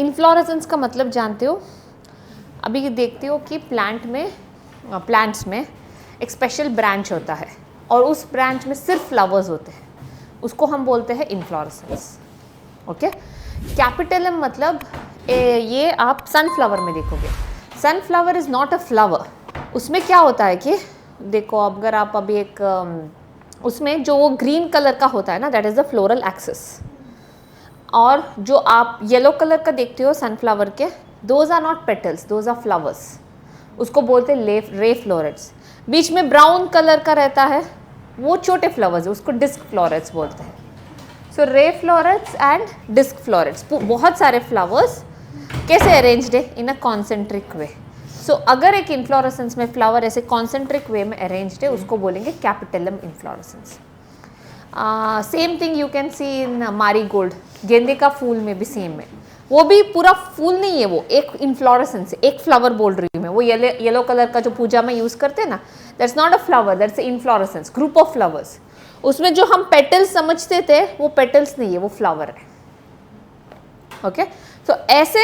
Inflorescence का मतलब जानते हो? अभी देखते हो कि प्लांट्स में एक स्पेशल ब्रांच होता है और उस ब्रांच में सिर्फ फ्लावर्स होते हैं, उसको हम बोलते हैं इन्फ्लोरेसेंस। ओके, कैपिटलम मतलब ये आप सनफ्लावर में देखोगे। Sunflower is not a flower. उसमें क्या होता है कि देखो, अगर आप अभी एक उसमें जो वो ग्रीन कलर का होता है ना, that is the floral axis. और जो आप येलो कलर का देखते हो सनफ्लावर के, those are not petals, those are flowers. उसको बोलते हैं रे फ्लोरेट्स। बीच में ब्राउन कलर का रहता है, वो छोटे फ्लावर्स, उसको डिस्क फ्लोरेट्स बोलते हैं। सो रे फ्लोरेट्स एंड डिस्क फ्लोरेट्स, बहुत सारे फ्लावर्स कैसे अरेंज्ड है इन अ कॉन्सेंट्रिक वे। सो अगर एक इन्फ्लोरेसेंस में फ्लावर ऐसे कॉन्सेंट्रिक वे में अरेंज्ड है, उसको बोलेंगे capitulum inflorescence. Same thing you can see in marigold, गेंदे का फूल में भी सेम है। वो भी पूरा फूल नहीं है, वो एक इन्फ्लोरेसेंस है, एक फ्लावर बोल रही हूँ मैं। वो येलो कलर का जो पूजा में यूज़ करते हैं ना, that's not a flower, that's inflorescence, group of flowers. उसमें जो हम पेटल्स समझते थे वो पेटल्स नहीं है, वो फ्लावर है। ओके, तो ऐसे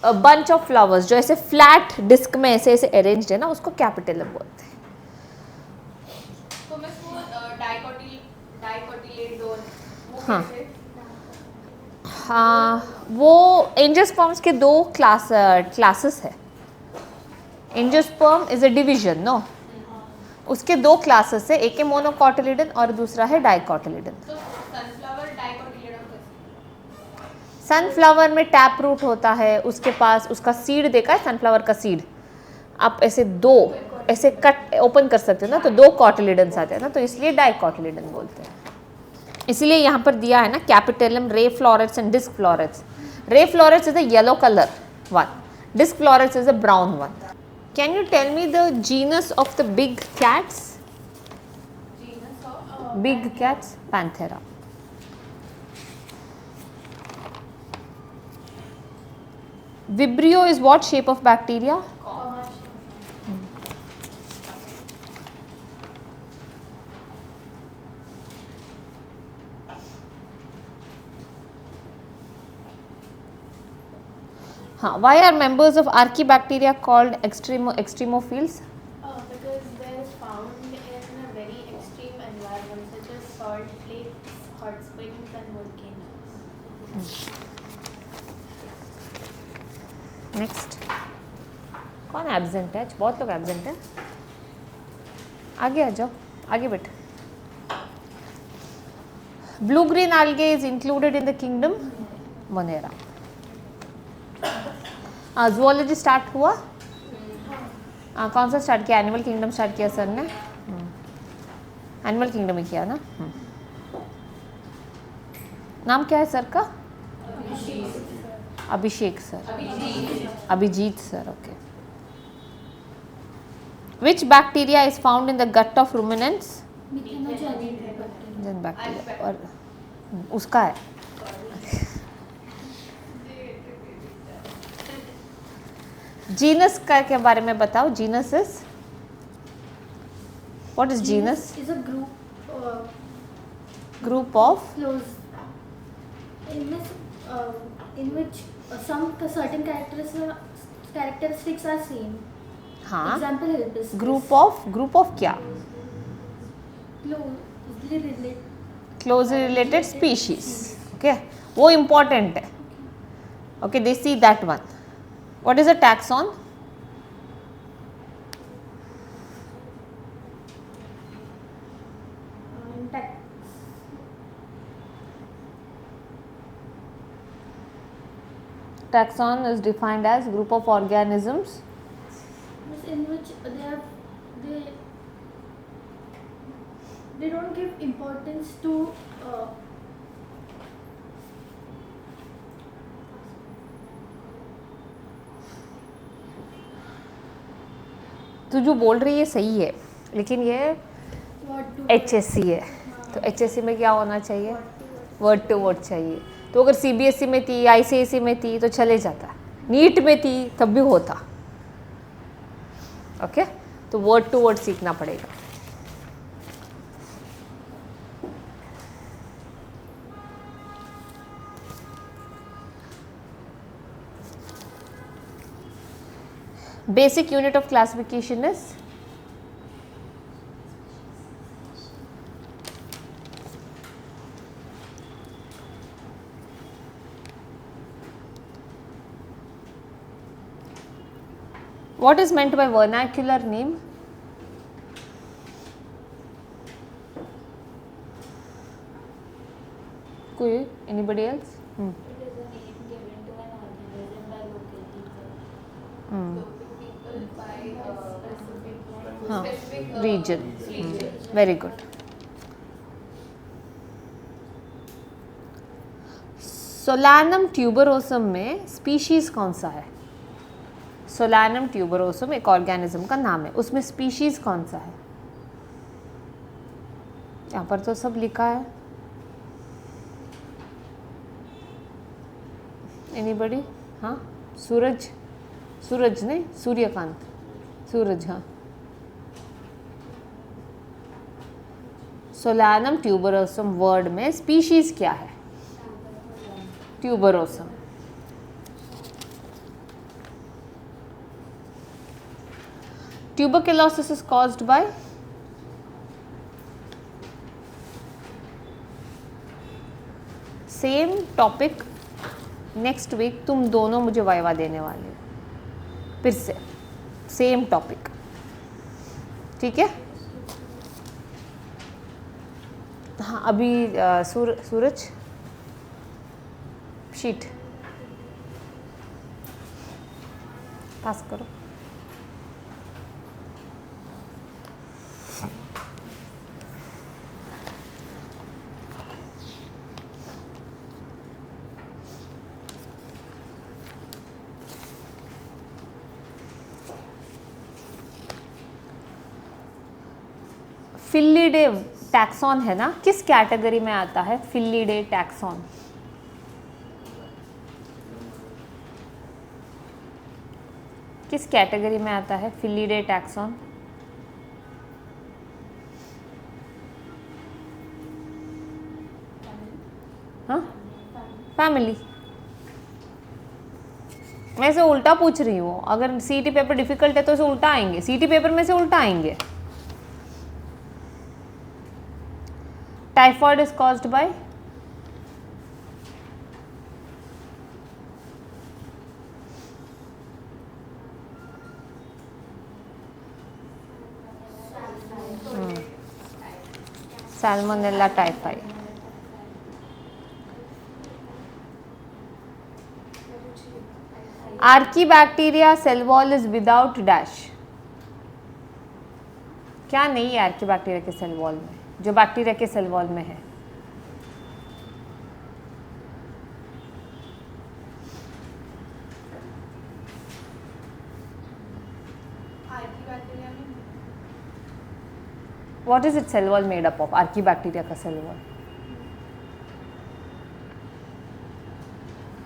बंच ऑफ फ्लावर्स जो ऐसे फ्लैट डिस्क में ऐसे ऐसे अरेंज्ड है ना, उसको कैपिटलम बोलते हैं। तो मैं डाइकोटिलेडोन वो हाँ कैसे? हाँ, वो एंजियोस्पर्म्स के दो क्लासेस है। Angiosperm is a division, no, उसके दो क्लासेस है, एक है मोनोकॉटिलिडन और दूसरा है डाइकोटिलिडन। तो सनफ्लावर डाइकोटिलेडोन कैसे? सनफ्लावर में टैप रूट होता है, उसके पास उसका सीड देखा है, सनफ्लावर का सीड आप ऐसे दो ऐसे कट ओपन कर सकते हो ना, तो दो कॉटिलिडन्स आते हैं ना, तो इसलिए डाइकोटिलिडन बोलते हैं। इसलिए यहाँ पर दिया है ना capitulum, ray florets and disc florets. Ray florets is a yellow colour one, disc florets is a brown one. Can you tell me the genus of the big cats? Genus of big cats, Panthera. Vibrio is what shape of bacteria? Why are members of Archaebacteria called extremophiles? Because they are found in a very extreme environment such as salt lakes, hot springs and volcanoes. Next, कौन absent है? बहुत लोग absent हैं। आगे आ जाओ, आगे बैठ। Blue green algae is included in the kingdom Monera. Zoology start हुआ? कौन सा स्टार्ट किया? एनिमल किंगडम स्टार्ट किया सर ने। एनिमल किंगडम ही किया ना। नाम क्या है सर का? Abhishek sir. Abhijit sir, okay. Which bacteria is found in the gut of ruminants? Then bacteria, और उसका है। जीनस का के बारे में बताओ। Genus is what is genus? Is a group of close in which some certain characteristics are same. हाँ, Example hibiscus. Group of क्या? Closely related. Closely related species. Okay, वो इम्पॉर्टेंट है। Okay, they see that one. What is a taxon? Taxon is defined as group of organisms In which they don't give importance to तो जो बोल रही है सही है, लेकिन ये what to HSC है, तो HSC में क्या होना चाहिए? वर्ड टू वर्ड चाहिए। तो अगर CBSE में थी, ICSE में थी तो चले जाता, नीट में थी तब भी होता। ओके, तो वर्ड टू वर्ड सीखना पड़ेगा। Basic unit of classification is what is meant by vernacular name? कोई anybody else? It is a name given to an organism by local people. Local people by Specific हाँ, specific region. region. Very good. Solanum tuberosum में species कौन सा है? Solanum tuberosum एक organism का नाम है, उसमें स्पीशीज कौन सा है? यहाँ पर तो सब लिखा है. एनीबडी? हाँ, सूरज, सूरज नहीं, सूर्यकांत, सूरज. हाँ, सोलानम ट्यूबरोसम वर्ड में स्पीशीज क्या है? Tuberosum. Tuberculosis is caused by same topic. Next week तुम दोनों मुझे वाइवा देने वाले हो, फिर से सेम टॉपिक, ठीक है? हाँ, अभी सूरज शीट पास करो. फिल्लीडे टैक्सॉन है ना, किस कैटेगरी में आता है फिल्लीडे टैक्सॉन? किस कैटेगरी में आता है फिल्लीडे टैक्सॉन? हाँ, फैमिली. मैं इसे उल्टा पूछ रही हूँ. अगर सीटी पेपर डिफिकल्ट है तो इसे उल्टा आएंगे, सीटी पेपर में से उल्टा आएंगे. Typhoid is caused by Salmonella typhi. Archibacteria cell wall is without dash. क्या नहीं है आर्कीबैक्टीरिया के सेल वॉल में, जो बैक्टीरिया के सेल वॉल में है? आर्कीबैक्टीरिया में What is its cell wall made up of? Archaebacteria का सेल वॉल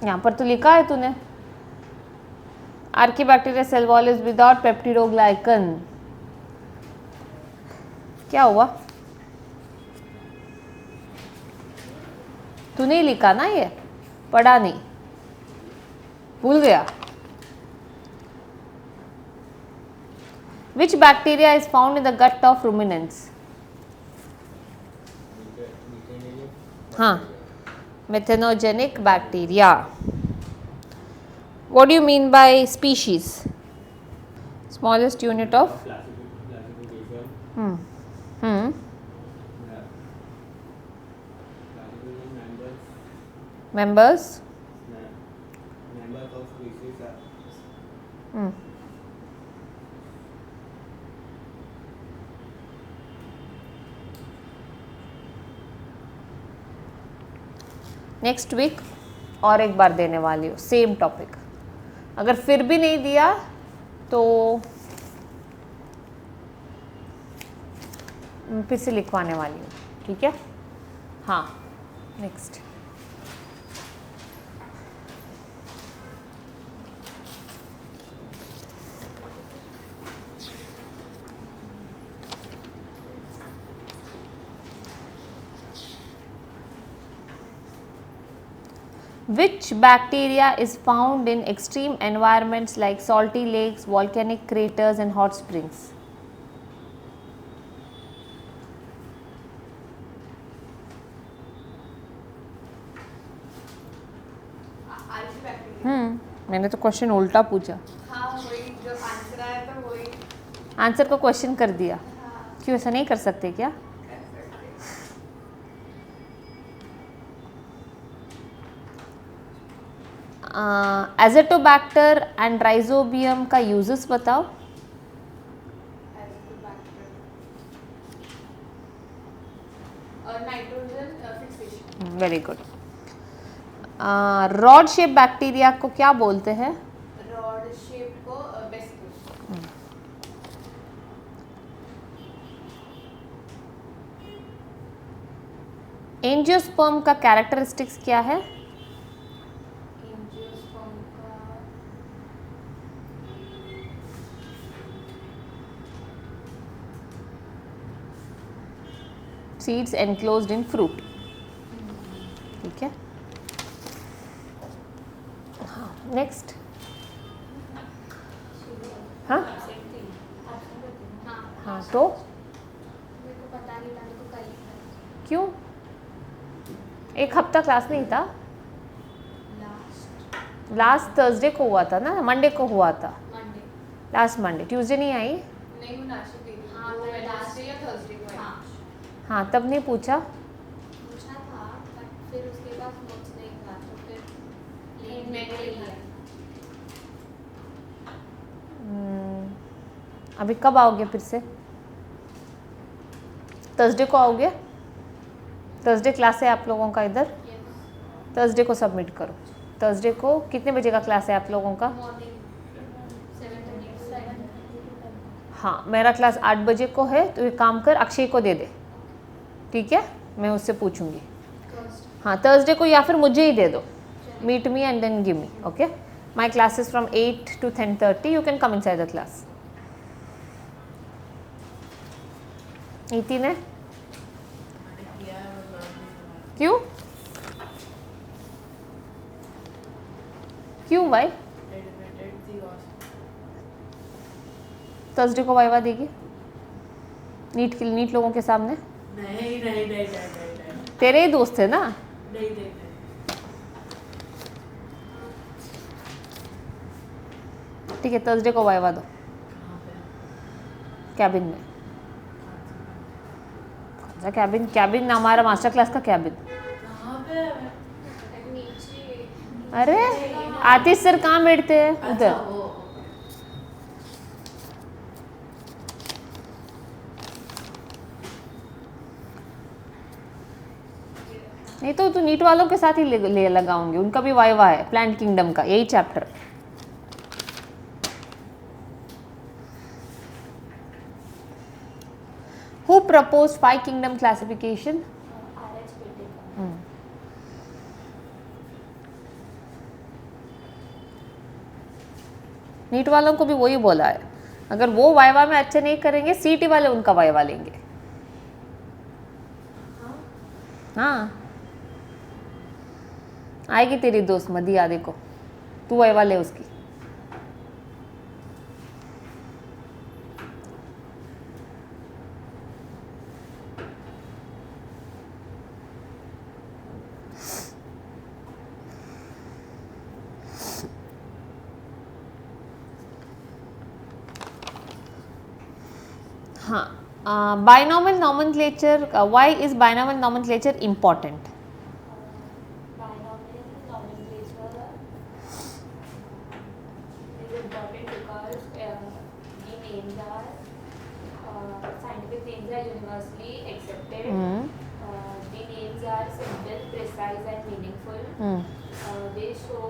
यहाँ पर तो लिखा है तूने. Archaebacteria cell wall is without peptidoglycan. क्या हुआ? तू नहीं लिखा ना, ये पढ़ा नहीं, भूल गया. Which bacteria is found in the gut of ruminants? हाँ, methanogenic bacteria. What do you mean by species? Smallest unit of classification. hmm. Classification Members. members of species are Hmm. Next week और एक बार देने वाली हूँ same topic. अगर फिर भी नहीं दिया तो फिर से लिखवाने वाली हूँ, ठीक है? हाँ, next. Which bacteria is found in extreme environments like salty lakes, volcanic craters and hot springs? आल्फी बैक्टीरिया। मैंने तो क्वेश्चन उल्टा पूछा, हाँ वही जो आंसर आया था वही आंसर को क्वेश्चन कर दिया। हाँ क्यों ऐसा नहीं कर सकते क्या? कर सकते। एजेटोबैक्टर एंड राइजोबियम का यूजेस बताओ। और nitrogen fixation. Very good. Rod shape bacteria को क्या बोलते हैं? रॉड शेप को बेसिकस। एंजियोस्पर्म का कैरेक्टरिस्टिक्स क्या है? एंजियोस्पर्म का सीड्स एनक्लोज्ड इन फ्रूट। ठीक है, हाँ नेक्स्ट। हाँ हाँ तो मेरे को पता नहीं था, मेरे को कल ही पता। क्यों? एक हफ्ता क्लास नहीं था? लास्ट थर्सडे को हुआ था ना, मंडे को हुआ था। मंडे। लास्ट मंडे, ट्यूसडे नहीं आई? नहीं वो नाशिक थी। हाँ, वो मैं वेडनेसडे या थर्सडे को आई। हाँ हाँ तब नहीं पूछा। पूछा था, बट फिर उसके बाद नोट्स नहीं था, तो फिर मैंने ले लिया। अभी कब आओगे फिर से? थर्सडे को आओगे? थर्सडे क्लास है आप लोगों का इधर? थर्सडे को सबमिट करो। थर्सडे को कितने बजे का क्लास है आप लोगों का? मॉर्निंग 7:30। हाँ मेरा क्लास 8 बजे को है, तो एक काम कर अक्षय को दे दे, ठीक है? मैं उससे पूछूंगी। हाँ थर्सडे को, या फिर मुझे ही दे दो। Meet me and then give me, okay? My class is from 8 to 10:30, you can come inside the class. Niti ने क्यों क्यों भाई? थर्सडे को वाइवा देगी नीट लोगों के सामने। नहीं। तेरे ही दोस्त है ना? नहीं। ठीक है, थर्सडे को वाइवा दो कैबिन में। कौन सा कैबिन? कैबिन हमारा मास्टर क्लास का कैबिन। कहाँ पे है? नीचे। अरे आतिश सर कहाँ बैठते हैं? अच्छा उधर। वो नहीं तो नीट वालों के साथ ही ले लगाऊंगी, उनका भी वाइवा है प्लांट किंगडम का, यही chapter. Who propose 5 kingdom classification? RH पेटे। नीट वालों को भी वही बोला है, अगर वो वाइवा में अच्छे नहीं करेंगे, सीटी वाले उनका वाइवा लेंगे। हाँ आएगी तेरी दोस्त मदिया, देखो तू वाइवा ले उसकी। हाँ binomial nomenclature, why is binomial nomenclature important? Binomial nomenclature is important because the names are scientific names are universally accepted. The names are simple, precise, and meaningful. They show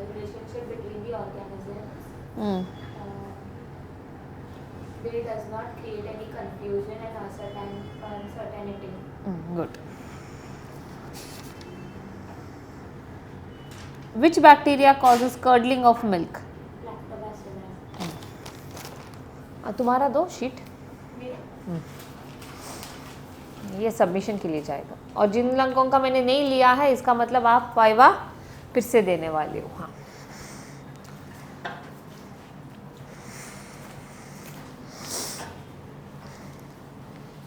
relationship between the organisms. They does not create any confusion and uncertainty. Good. Which bacteria causes curdling of milk? Lactobacillus. तुम्हारा दो sheet, मेरा ये submission के लिए जाएगा। और जिन लोगों का मैंने नहीं लिया है, इसका मतलब आप वाइवा फिर से देने वाली हूँ। हाँ,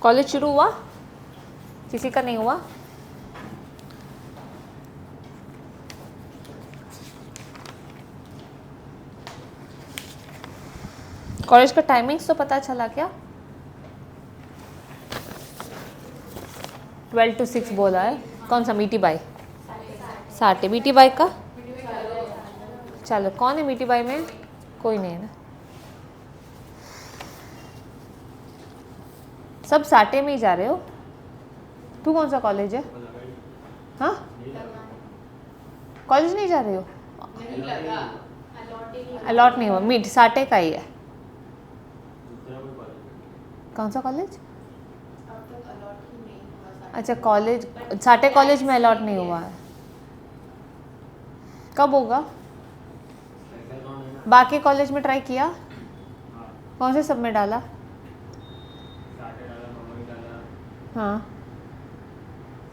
कॉलेज शुरू हुआ? किसी का नहीं हुआ? कॉलेज का टाइमिंग्स तो पता चला क्या? 12 to 6 बोला है। कौन सा? मीठी बाई? साटे। मीठी बाई का? चलो, कौन है मीठी बाई में? कोई नहीं है ना, सब साटे में ही जा रहे हो। तू कौन सा कॉलेज है? हाँ, कॉलेज नहीं जा रहे हो? नहीं लगा। अलॉट नहीं हुआ, मीट साटे का ही है। दूसरा कोई कॉलेज कौन सा कॉलेज? अब तक अलॉट ही नहीं हुआ। अच्छा, कॉलेज साटे कॉलेज में अलॉट नहीं हुआ है। कब होगा? ऐसा कौन है ना? बाकी कॉलेज में ट्राई किया? हाँ, कौन से सब में डाला? साटे डाला, मम्मी डाला, हाँ,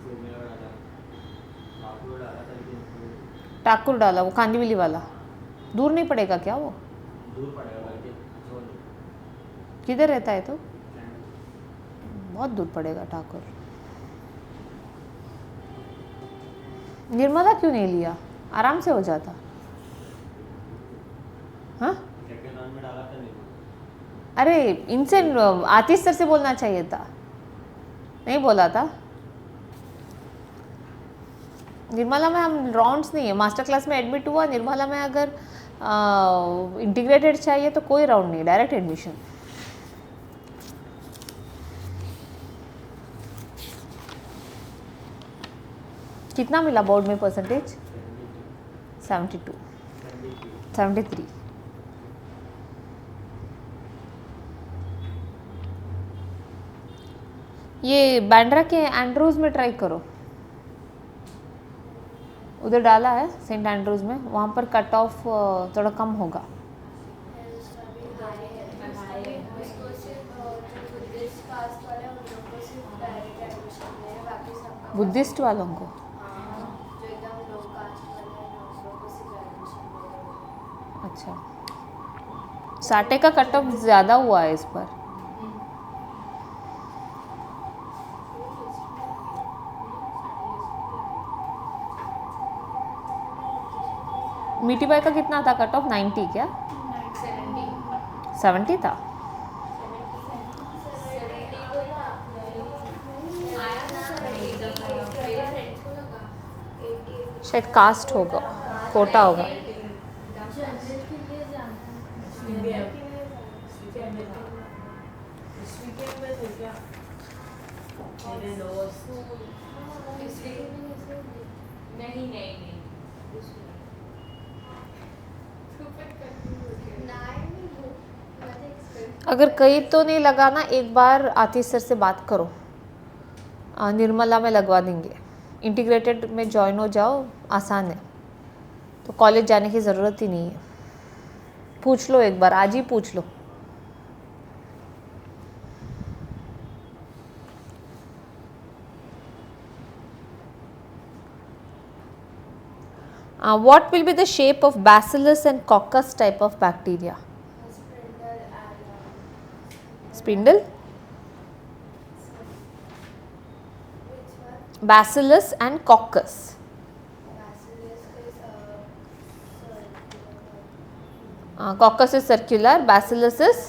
सोनिया डाला, बापू डाला था, लेकिन ठाकुर डाला, वो कांदीवली वाला। दूर नहीं पड़ेगा क्या वो? दूर पड़ेगा बल्कि सोनी किधर रहता है तो? कैंट। बहुत दूर पड़ेगा ठाकुर। निर्मला क्यों नहीं लिया? आराम से हो जाता। हाँ, सेकंड राउंड में डाला था नहीं। अरे इनसे आतिश सर से बोलना चाहिए था, नहीं बोला था। निर्मला में हम राउंड्स नहीं है, मास्टर क्लास में एडमिट हुआ। निर्मला में अगर इंटीग्रेटेड चाहिए तो कोई राउंड नहीं, डायरेक्ट एडमिशन। कितना मिला बोर्ड में परसेंटेज? 72, 73। ये बैंड्रा के एंड्रूज में ट्राई करो, उधर डाला है सेंट एंड्रूज में, वहाँ पर कट ऑफ थोड़ा कम होगा। उसको सिर्फ बुद्धिस्ट कास्ट वाले उन लोगों को सिर्फ डायरेक्ट एडमिशन दे रहे, बाकी सबका बुद्धिस्ट वालों को? जो एकदम लो कास्ट वाले हैं उन लोगों को सिर्फ एडमिशन दे रहे। अच्छा, साटे का कट ऑफ ज़्यादा हुआ है इस पर। मीठी बाई का कितना था कट ऑफ? 90 क्या? 70 था? शायद कास्ट होगा, कोटा होगा। नहीं नहीं नहीं अगर कहीं तो नहीं लगाना, एक बार आतिश सर से बात करो, निर्मला में लगवा देंगे। इंटीग्रेटेड में ज्वाइन हो जाओ, आसान है, तो कॉलेज जाने की ज़रूरत ही नहीं है। पूछ लो एक बार, आज ही पूछ लो। What will be the shape of Bacillus and Coccus type of bacteria? Spindle? Bacillus and Coccus. Coccus is circular, Bacillus is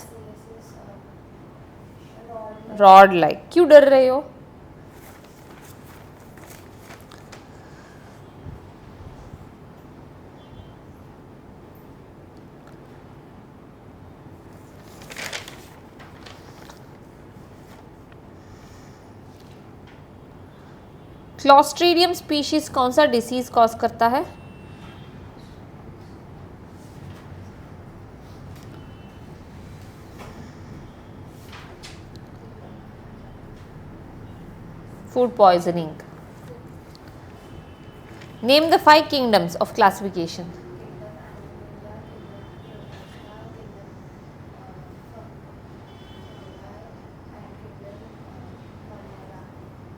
rod like. क्यों डर रहे हो? क्लॉस्ट्रीडियम स्पीशीज कौन सा डिसीज कॉज करता है? Food poisoning. Name the 5 kingdoms of classification.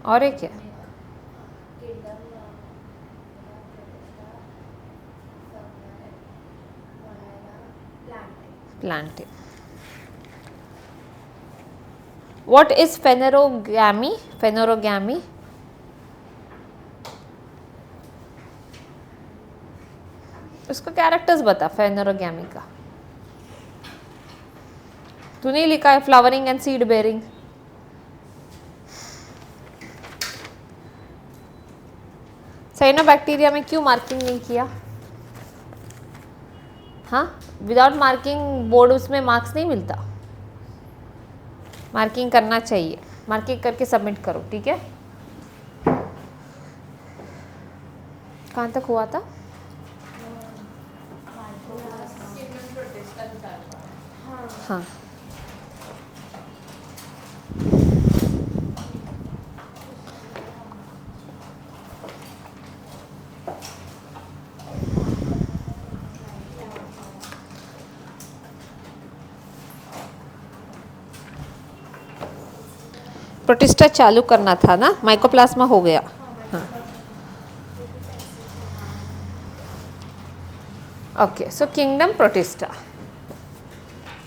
और एक क्या? Plantae. What is phanerogamy? Phanerogamy. उसका कैरेक्टर्स बता फेनोरोगैमी का. तूने लिखा है flowering and seed bearing. Cyanobacteria में क्यों मार्किंग नहीं किया? हाँ, विदाउट मार्किंग बोर्ड उसमें मार्क्स नहीं मिलता. मार्किंग करना चाहिए. मार्किंग करके सबमिट करो. ठीक है. कहाँ तक हुआ था? हाँ. प्रोटिस्टा चालू करना था ना. माइकोप्लाज्मा हो गया. हाँ. Okay. So kingdom Protista.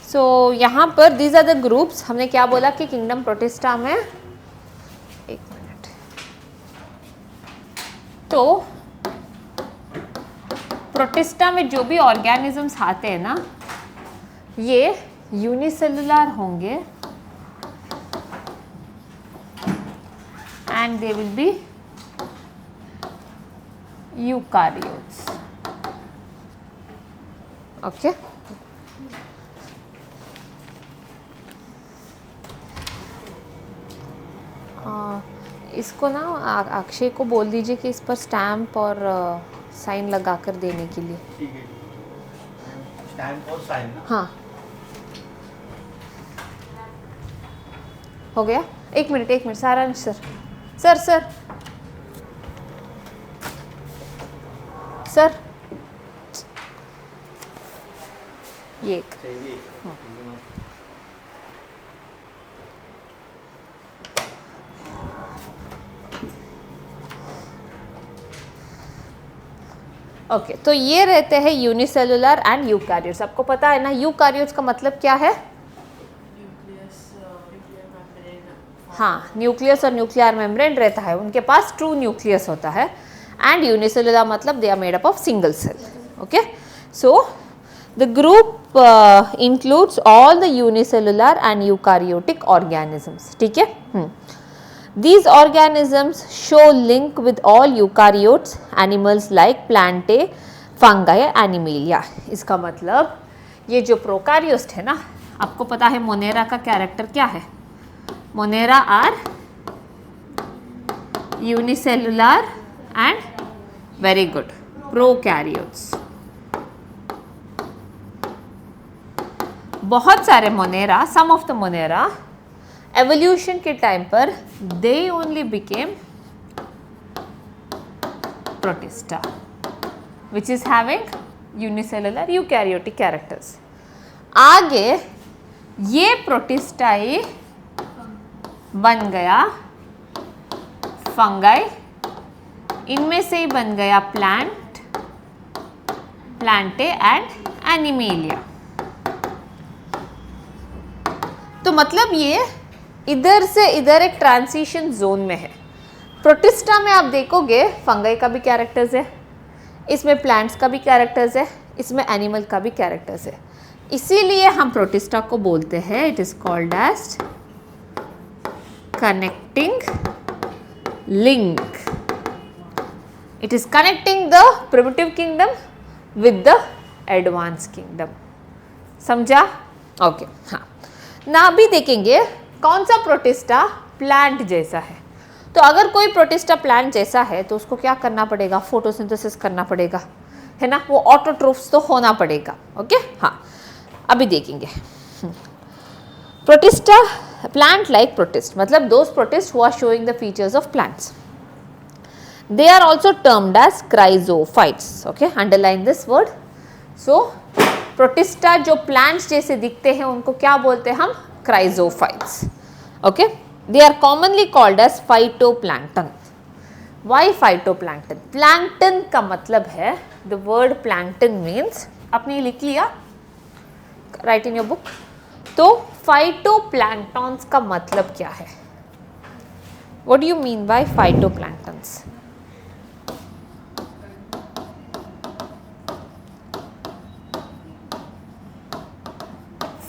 So यहाँ पर दीज आर द ग्रुप्स. हमने क्या बोला कि किंगडम प्रोटिस्टा में, एक मिनट, तो प्रोटिस्टा में जो भी ऑर्गेनिजम्स आते हैं ना, ये यूनिसेलुलर होंगे and they will be eukaryotes. Okay. इसको ना अक्षय को बोल दीजिए कि इस पर स्टैम्प और साइन लगा कर देने के लिए. ठीक है. स्टैम्प और साइन ना. हाँ, हो गया. एक मिनट सारांश सर. सर ये एक. चाहिए. ओके. तो ये रहते हैं यूनिसेलुलर एंड यूकैरियोट्स. आपको पता है ना यूकैरियोट्स का मतलब क्या है? हाँ, न्यूक्लियस और न्यूक्लियर मेम्ब्रेन रहता है उनके पास. ट्रू न्यूक्लियस होता है. एंड यूनिसेलुलर मतलब they are made up of single cell. Okay. So the group includes all the unicellular and eukaryotic organisms. ठीक है. These organisms show link with all eukaryotes animals like plantae, fungi, animalia. इसका मतलब ये जो prokaryotes है ना, आपको पता है मोनेरा का कैरेक्टर क्या है? Monera are unicellular and very good prokaryotes. बहुत सारे Monera, some of the Monera evolution के टाइम पर they only became Protista which is having unicellular eukaryotic characters. आगे ये प्रोटिस्टाई बन गया फंगाई. इनमें से ही बन गया प्लांटे एंड एनिमेलिया. तो मतलब ये इधर से इधर एक ट्रांजिशन जोन में है. प्रोटिस्टा में आप देखोगे फंगाई का भी कैरेक्टर्स है, इसमें प्लांट्स का भी कैरेक्टर्स है, इसमें एनिमल का भी कैरेक्टर्स है. इसीलिए हम प्रोटिस्टा को बोलते हैं it is called as connecting link. It is connecting the primitive kingdom with the advance kingdom. समझा? ओके. हाँ ना, अभी देखेंगे कौन सा प्रोटिस्टा प्लांट जैसा है. तो अगर कोई प्रोटिस्टा प्लांट जैसा है तो उसको क्या करना पड़ेगा? फोटोसिंथेसिस करना पड़ेगा, है ना. वो ऑटोट्रोफ्स तो होना पड़ेगा. ओके. हाँ, अभी देखेंगे. प्रोटिस्टा प्लांट लाइक प्रोटिस्ट मतलब those protist who are showing the features of plants. They are also termed as chrysophytes. Okay, underline this word. So Protista जो प्लांट्स जैसे दिखते हैं उनको क्या बोलते हैं हम? Chrysophytes. Okay. They are commonly called as phytoplankton. Why phytoplankton? Plankton का मतलब है, द वर्ड प्लैंक्टन मीन्स, आपने लिख लिया, राइट इन योर बुक। तो फाइटोप्लैंक्टन्स का मतलब क्या है? What do you mean by phytoplanktons?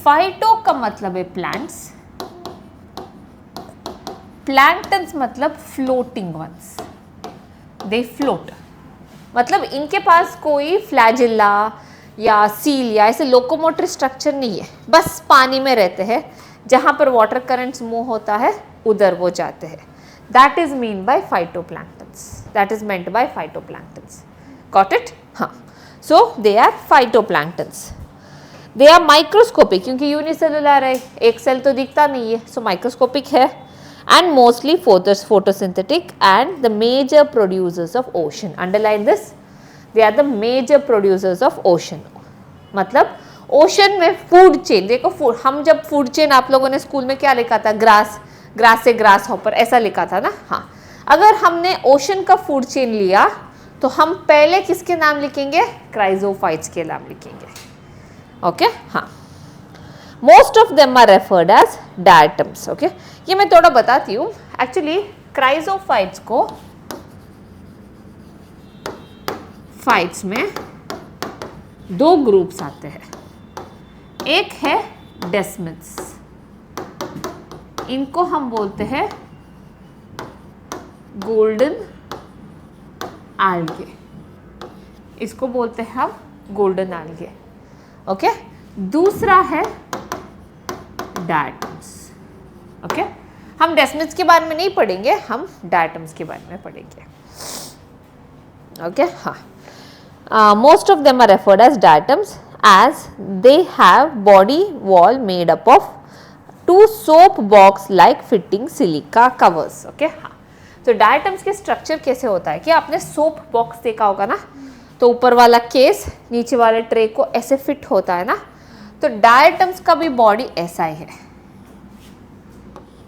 Phyto का मतलब है प्लांट्स, प्लैंक्टन्स मतलब फ्लोटिंग वंस, दे फ्लोट। मतलब इनके पास कोई फ्लैजिला या सील या ऐसे लोकोमोटरी स्ट्रक्चर नहीं है, बस पानी में रहते हैं, जहाँ पर वाटर करंट्स मूव होता है उधर वो जाते हैं। That is mean by phytoplanktons, that is meant by phytoplanktons. Got it? हाँ, so they are phytoplanktons. They are microscopic क्योंकि यूनिसेलुलर है, एक सेल तो दिखता नहीं है, सो माइक्रोस्कोपिक है। And mostly photosynthetic and the major producers of ocean. Underline this, they are the major producers of ocean. मतलब ओशन में फूड चेन, देखो फूड, हम जब फूड चेन आप लोगों ने स्कूल में क्या लिखा था? ग्रास, ग्रास से ग्रास हॉपर ऐसा लिखा था ना। हाँ, अगर हमने ओशन का फूड चेन लिया तो हम पहले किसके नाम लिखेंगे? क्राइजोफाइट्स के नाम लिखेंगे। ओके, हाँ। Most of them are referred as diatoms. Okay, ये मैं थोड़ा बताती हूँ। एक्चुअली क्राइजोफाइट्स को फाइट्स में दो ग्रुप्स आते हैं। एक है डेस्मिड्स, इनको हम बोलते हैं गोल्डन एल्गे, इसको बोलते हैं हम गोल्डन एल्गे। ओके, दूसरा है डायटम्स। ओके, हम डेस्मिड्स के बारे में नहीं पढ़ेंगे, हम डायटम्स के बारे में पढ़ेंगे। ओके, हाँ। Most of them are referred as diatoms as they have body wall made up of two soap box like fitting silica covers. Okay, हाँ। तो डायटम्स के स्ट्रक्चर कैसे होता है कि आपने सोप बॉक्स देखा होगा ना, तो ऊपर वाला केस नीचे वाले ट्रे को ऐसे फिट होता है ना, तो डायटम्स का भी बॉडी ऐसा ही है।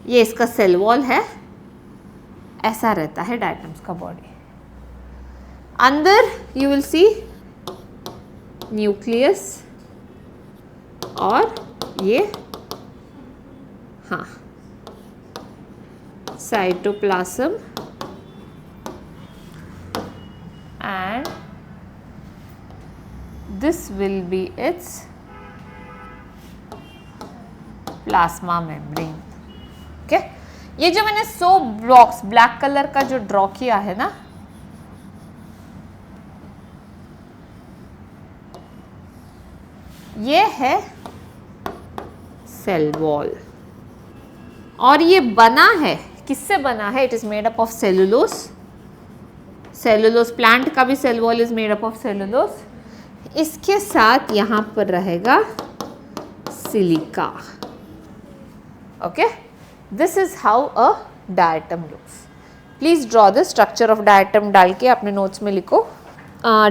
ये इसका सेल वॉल है, ऐसा रहता है डायटम्स का बॉडी। अंदर यू विल सी न्यूक्लियस और ये हाँ cytoplasm and this will be it's plasma membrane. Okay, ये जो मैंने 100 ब्लॉक्स ब्लैक कलर का जो ड्रॉ किया है ना, ये है सेल वॉल और ये बना है, किससे बना है? It is made up of cellulose. Cellulose plant का भी cell wall is made up of cellulose. इसके साथ यहाँ पर रहेगा silica. Okay, this is how a diatom looks. Please draw the structure of diatom डाल के अपने नोट्स में लिखो।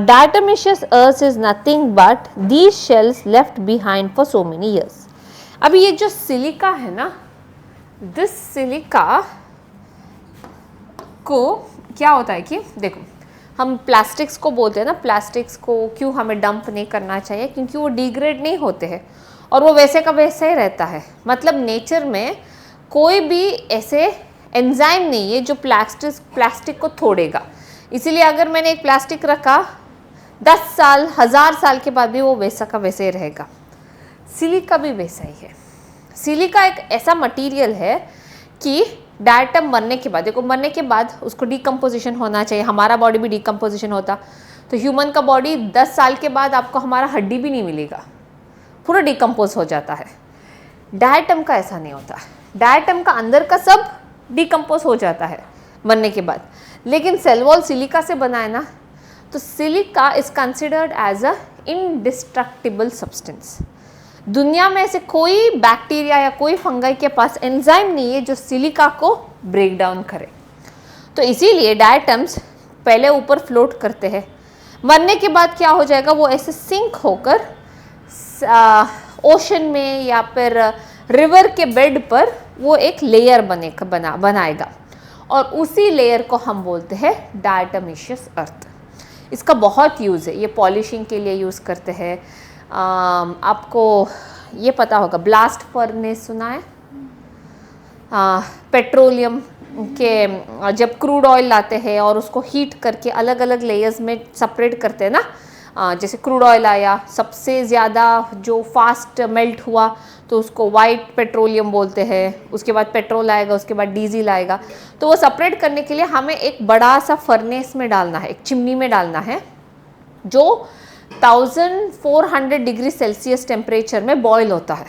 Diatomaceous earth is nothing but these shells left behind for so many years. अभी ये जो सिलिका है ना, दिस सिलिका को क्या होता है कि देखो, हम प्लास्टिक्स को बोलते हैं ना, प्लास्टिक्स को क्यों हमें डंप नहीं करना चाहिए? क्योंकि वो डिग्रेड नहीं होते हैं और वो वैसे का वैसे ही रहता है। मतलब नेचर में कोई भी ऐसे एंजाइम नहीं है जो प्लास्टिक को तोड़ेगा। इसीलिए अगर मैंने एक प्लास्टिक रखा 10 साल 1000 साल के बाद भी वो वैसा का वैसे ही रहेगा। सिलिका भी वैसा ही है। सिलिका एक ऐसा मटेरियल है कि डायटम बनने के बाद, देखो मरने के बाद उसको डिकम्पोजिशन होना चाहिए। हमारा बॉडी भी डिकम्पोजिशन होता, तो ह्यूमन का बॉडी 10 साल के बाद आपको हमारा हड्डी भी नहीं मिलेगा, पूरा डिकम्पोज हो जाता है। डायटम का ऐसा नहीं होता। डायटम का अंदर का सब डिकम्पोज हो जाता है मरने के बाद, लेकिन सेल वॉल सिलिका से बना है ना, तो silica is considered as a indestructible substance. दुनिया में ऐसे कोई बैक्टीरिया या कोई फंगाई के पास एंजाइम नहीं है जो सिलिका को ब्रेक डाउन करे। तो इसीलिए डायटम्स पहले ऊपर फ्लोट करते हैं, मरने के बाद क्या हो जाएगा, वो ऐसे सिंक होकर ओशन में या फिर रिवर के बेड पर वो एक लेयर बनाएगा और उसी लेयर को हम बोलते हैं डायटमेशियस अर्थ। इसका बहुत यूज़ है, ये पॉलिशिंग के लिए यूज़ करते हैं, आपको ये पता होगा, ब्लास्ट फर्नेस सुना है? पेट्रोलियम के जब क्रूड ऑयल लाते हैं और उसको हीट करके अलग अलग लेयर्स में सेपरेट करते हैं ना, जैसे क्रूड ऑयल आया, सबसे ज़्यादा जो फास्ट मेल्ट हुआ तो उसको वाइट पेट्रोलियम बोलते हैं, उसके बाद पेट्रोल आएगा, उसके बाद डीजल आएगा। तो वो सेपरेट करने के लिए हमें एक बड़ा सा फर्नेस में डालना है, एक चिमनी में डालना है जो 1400 डिग्री सेल्सियस टेम्परेचर में बॉयल होता है।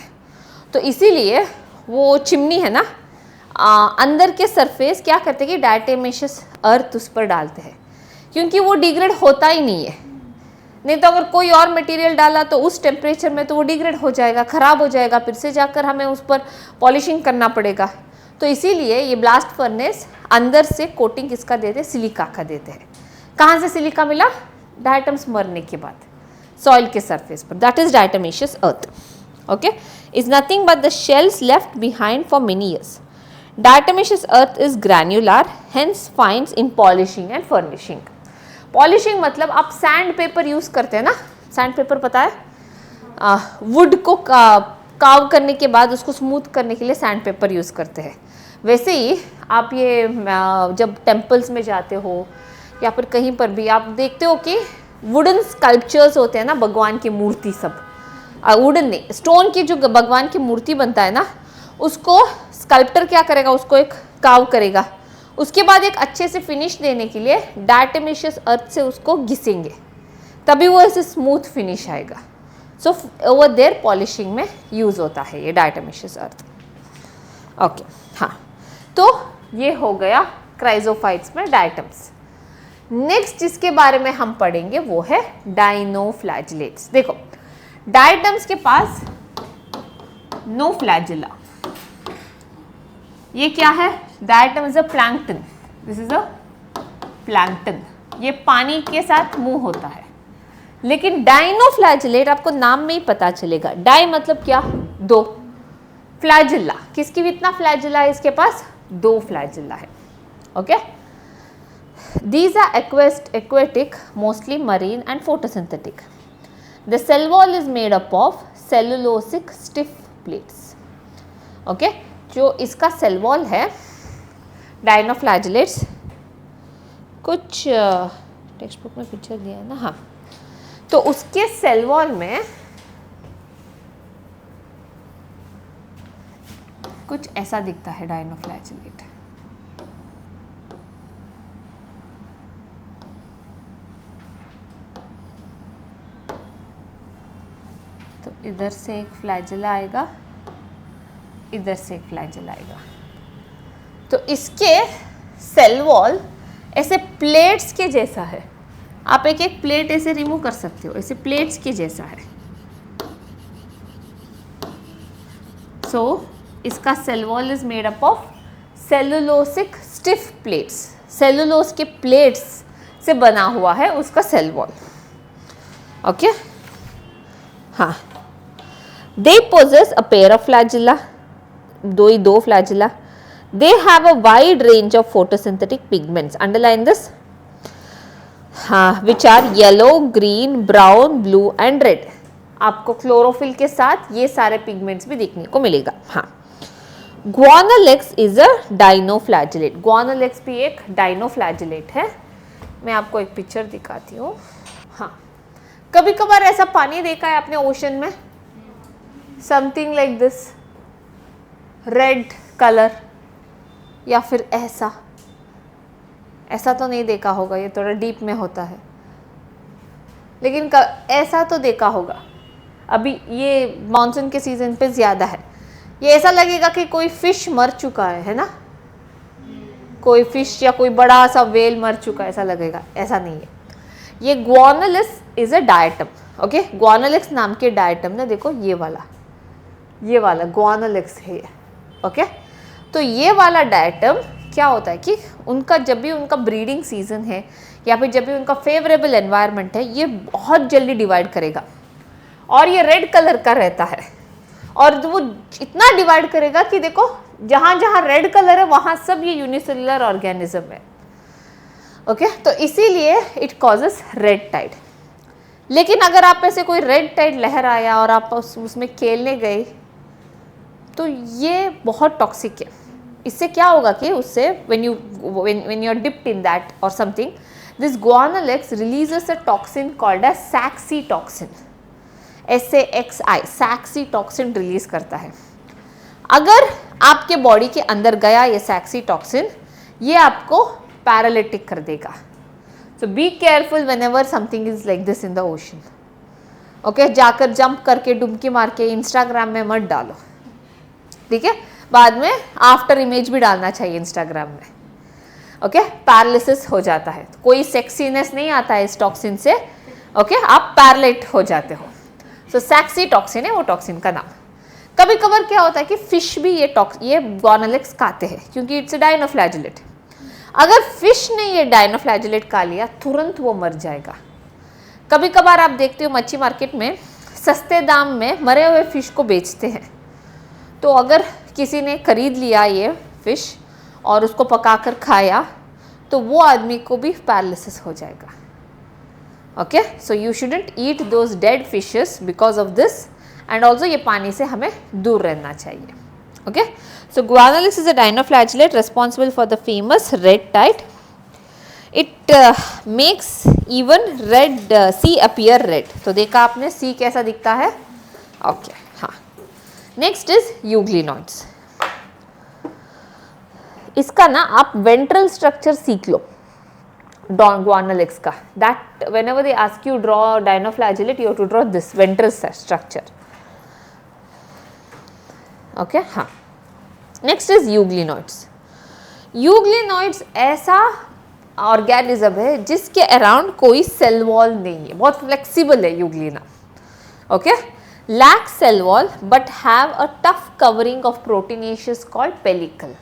तो इसीलिए वो चिमनी है ना, अंदर के सरफेस क्या करते हैं कि डायटेमिशियस अर्थ उस पर डालते हैं, क्योंकि वो डिग्रेड होता ही नहीं है। नहीं तो अगर कोई और मटेरियल डाला तो उस टेम्परेचर में तो वो डिग्रेड हो जाएगा, ख़राब हो जाएगा, फिर से जाकर हमें उस पर पॉलिशिंग करना पड़ेगा। तो इसीलिए ये ब्लास्ट फर्नेस अंदर से कोटिंग किसका देते हैं? सिलिका का देते हैं। कहाँ से सिलिका मिला? डायटम्स मरने के बाद सॉइल के सरफेस पर, that is diatomaceous earth. Okay, is nothing but the shells left behind for many years. Diatomaceous earth is granular, hence finds in polishing and furnishing. Polishing मतलब आप सैंड पेपर यूज़ करते हैं ना, sand paper पता है? Would को काव करने के बाद उसको स्मूथ करने के लिए सैंड पेपर यूज़ करते हैं। वैसे ही आप ये जब टेम्पल्स में जाते हो या फिर कहीं पर भी आप देखते हो कि वुडन स्कल्पचर्स होते हैं ना, भगवान की मूर्ति, सब वुडन नहीं, स्टोन की जो भगवान की मूर्ति बनता है ना, उसको स्कल्प्टर क्या करेगा? उसको एक काव करेगा, उसके बाद एक अच्छे से फिनिश देने के लिए डायटमेशियस अर्थ से उसको घिसेंगे, तभी वो ऐसे स्मूथ फिनिश आएगा। सो ओवर देयर पॉलिशिंग में यूज़ होता है ये डायटमेशियस अर्थ। ओके, हाँ, तो ये हो गया क्राइजोफाइट्स में डायटम्स। नेक्स्ट जिसके बारे में हम पढ़ेंगे वो है डाइनोफ्लैजिलेट्स। देखो, डायटम्स के पास नो फ्लैजिला, ये क्या है? Diatom is a plankton, this is a plankton, ये पानी के साथ मूव होता है। लेकिन डाइनोफ्लैजिलेट आपको नाम में ही पता चलेगा, डाई मतलब क्या? दो, फ्लैजिला, किसकी कितना फ्लैजिला है? इसके पास 2 फ्लैजिला है। Okay, these are aquatic, mostly marine and photosynthetic. The cell wall is made up of cellulosic stiff plates. Okay, जो इसका सेल वॉल है डाइनोफ्लैजिलेट्स, कुछ टेक्स्ट बुक में पिक्चर दिया है ना, हाँ, तो उसके सेल वॉल में कुछ ऐसा दिखता है डाइनोफ्लैजिलेट। तो इधर से एक फ्लैजिला आएगा, इधर से एक फ्लैजिला आएगा। तो इसके सेल वॉल ऐसे प्लेट्स के जैसा है। आप एक एक प्लेट ऐसे रिमूव कर सकते हो, ऐसे प्लेट्स के जैसा है। सो इसका cell wall is made up of cellulosic stiff plates, cellulose के प्लेट्स से बना हुआ है उसका सेल वॉल। ओके, हाँ, they possess a pair of flagella, दो flagella. They have a wide range of photosynthetic pigments. Underline this. Which are yellow, green, brown, blue and red. आपको chlorophyll के साथ ये सारे पिगमेंट्स भी देखने को मिलेगा। हाँ, Guanalex is a dinoflagellate. Guanalex भी एक डाइनोफ्लैजिलेट है। मैं आपको एक पिक्चर दिखाती हूँ। हाँ, कभी कभार ऐसा पानी देखा है आपने ओशन में, something like this, red colour, या फिर ऐसा तो नहीं देखा होगा, ये थोड़ा डीप में होता है, लेकिन ऐसा तो देखा होगा। अभी ये मानसून के सीजन पे ज़्यादा है। ये ऐसा लगेगा कि कोई फिश मर चुका है ना, कोई फिश या कोई बड़ा सा वेल मर चुका है, ऐसा लगेगा। ऐसा नहीं है, ये ग्वानलेक्स इज अ डायटम। ओके, ग्वानलेक्स नाम के डायटम ना, देखो ये वाला ग्वानलेक्स है। ओके, तो ये वाला डायटम क्या होता है कि उनका जब भी उनका ब्रीडिंग सीजन है या फिर जब भी उनका फेवरेबल एनवायरनमेंट है, ये बहुत जल्दी डिवाइड करेगा और ये रेड कलर का रहता है। और वो इतना डिवाइड करेगा कि देखो जहाँ जहाँ रेड कलर है वहाँ सब ये यूनिसेलुलर ऑर्गेनिज्म है। ओके, तो इसीलिए इट कॉजेस रेड टाइड। लेकिन अगर आप में से कोई रेड टाइड लहर आया और आप उसमें खेलने गए तो ये बहुत टॉक्सिक है। इससे क्या होगा कि उससे when you are dipped in that or something, this guanal X releases a toxin called as saxitoxin, SAXI, saxitoxin release करता है। अगर आपके बॉडी के अंदर गया ये saxitoxin, ये आपको पैरालिटिक कर देगा। So be careful whenever something is like this in the ocean. Okay, जाकर जंप करके डुबकी मार के इंस्टाग्राम में मत डालो, ठीक है? बाद में आफ्टर इमेज भी डालना चाहिए इंस्टाग्राम में। ओके, पैरालिसिस हो जाता है, कोई सेक्सीनेस नहीं आता है इस टॉक्सिन से। ओके, आप पैरालाइट हो जाते हो। सो सैक्सीटॉक्सिन है वो टॉक्सिन का नाम। कभी कभार क्या होता है कि फिश भी ये guanal X खाते हैं क्योंकि इट्स अ डायनोफ्लैजेलेट। अगर फिश ने ये डायनोफ्लैजेलेट खा लिया तुरंत वो मर जाएगा। कभी कभार आप देखते हो मच्छी मार्केट में सस्ते दाम में मरे हुए फिश को बेचते हैं, तो अगर किसी ने खरीद लिया ये फिश और उसको पकाकर खाया तो वो आदमी को भी पैरालिसिस हो जाएगा। Okay, so you shouldn't eat those dead fishes because of this, and also ये पानी से हमें दूर रहना चाहिए। Okay, so guanal X is a dinoflagellate responsible for the famous red tide. It makes even red sea appear red. तो देखा आपने sea कैसा दिखता है? ओके, हाँ। Next is euglenoids. इसका ना आप वेंट्रल स्ट्रक्चर सीख लो guanal X का। That whenever they ask you draw dinoflagellate, you have to draw this ventral structure. ओके, हाँ। Next is euglenoids. यूग्लिनॉइड्स ऐसा ऑर्गेनिज्म है जिसके अराउंड कोई सेल वॉल नहीं है, बहुत फ्लेक्सिबल है Euglena. Okay, lack cell wall but have a tough covering of proteinaceous called pellicle.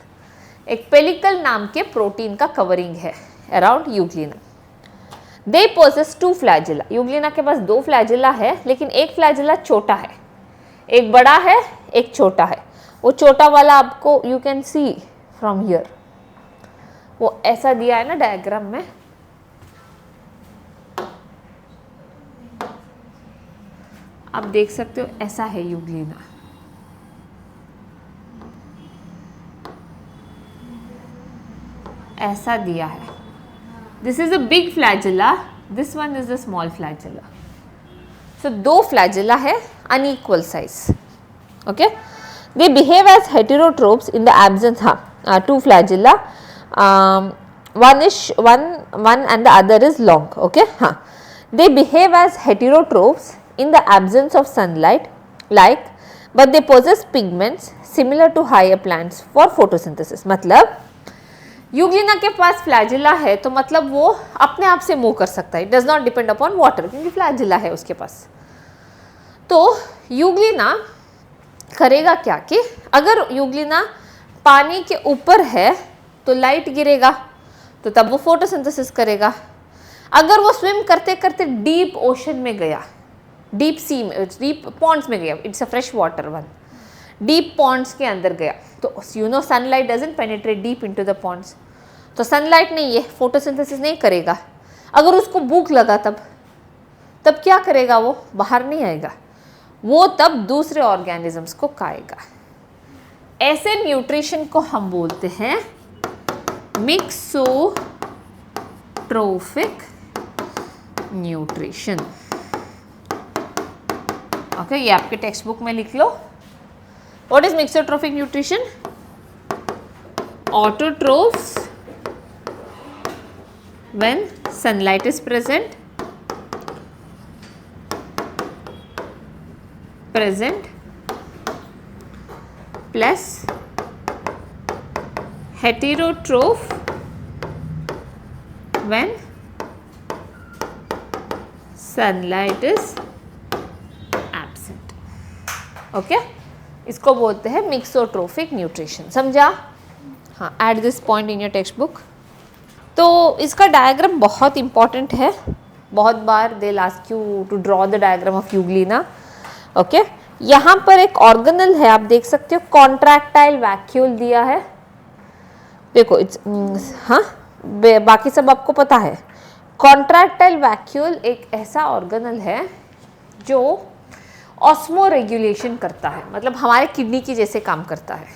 एक पेलिकल नाम के प्रोटीन का कवरिंग है around Euglena. They possess 2 flagella. Euglena के पास 2 फ्लैजिला है, लेकिन एक फ्लैजिला छोटा है, एक बड़ा है, एक छोटा है। वो छोटा वाला आपको you can C from here, वो ऐसा दिया है ना डायग्राम में। आप देख सकते हो ऐसा है यूग्लिना। ऐसा दिया है। This is a big flagella, this one is a small flagella. So 2 flagella है, unequal size. Okay, they behave as heterotrophs in the absence 2 flagella, one and the other is long. Okay, they behave as heterotrophs in the absence of sunlight, but they possess pigments similar to higher plants for photosynthesis. मतलब Euglena के पास flagella है तो मतलब वो अपने आप से move कर सकता है, does not depend upon water, क्योंकि फ्लैजिला है उसके पास। तो यूग्लिना करेगा क्या कि अगर यूग्लिना पानी के ऊपर है तो लाइट गिरेगा, तो तब वो फोटोसिंथेसिस करेगा। अगर वो स्विम करते करते डीप ओशन में गया, डीप सी में, डीप पॉन्ड्स में गया, it's a fresh water one, deep ponds के अंदर गया, तो you know sunlight doesn't penetrate deep into the ponds, तो सनलाइट नहीं है, फोटोसिंथेसिस नहीं करेगा। अगर उसको भूख लगा तब क्या करेगा? वो बाहर नहीं आएगा, वो तब दूसरे ऑर्गेनिजम्स को खाएगा। ऐसे न्यूट्रिशन को हम बोलते हैं मिक्सोट्रोफिक न्यूट्रिशन। ओके, ये आपके टेक्स्ट बुक में लिख लो। What is mixotrophic nutrition? Autotrophs when sunlight is present plus heterotroph when sunlight is absent. Okay, इसको बोलते हैं मिक्सोट्रोफिक न्यूट्रिशन। समझा? हाँ, add this point in your text book. तो इसका डायग्राम बहुत इंपॉर्टेंट है, बहुत बार they will ask you to draw the diagram of Euglena. Okay, यहाँ पर एक ऑर्गेनल है, आप देख सकते हो, कॉन्ट्रैक्टाइल वैक्यूल दिया है। देखो इट्स हाँ, बाकी सब आपको पता है। कॉन्ट्रैक्टाइल वैक्यूल एक ऐसा ऑर्गेनल है जो ऑस्मो रेगुलेशन करता है, मतलब हमारे किडनी की जैसे काम करता है।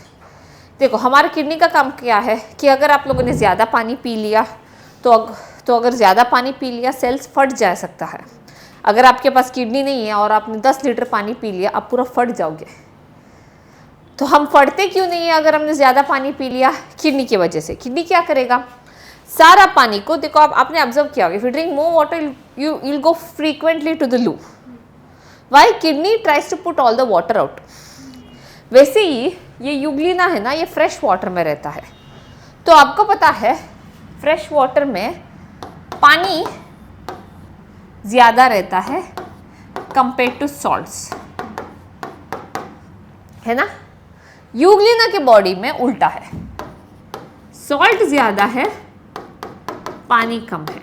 देखो हमारे किडनी का काम क्या है कि अगर आप लोगों ने ज़्यादा पानी पी लिया तो अगर ज़्यादा पानी पी लिया सेल्स फट जा सकता है। अगर आपके पास किडनी नहीं है और आपने 10 लीटर पानी पी लिया, आप पूरा फट जाओगे। तो हम फटते क्यों नहीं है अगर हमने ज़्यादा पानी पी लिया? किडनी की वजह से। किडनी क्या करेगा, सारा पानी को, देखो आपने ऑब्जर्व किया होगा, if you drink more water you will go frequently to the loo. Why? Kidney tries to put all the water out. वैसे ही ये यूग्लिना है ना, ये फ्रेश वाटर में रहता है। तो आपको पता है फ्रेश वाटर में पानी ज़्यादा रहता है कंपेयर टू सॉल्ट्स, है ना। यूग्लिना के बॉडी में उल्टा है, सॉल्ट ज़्यादा है पानी कम है।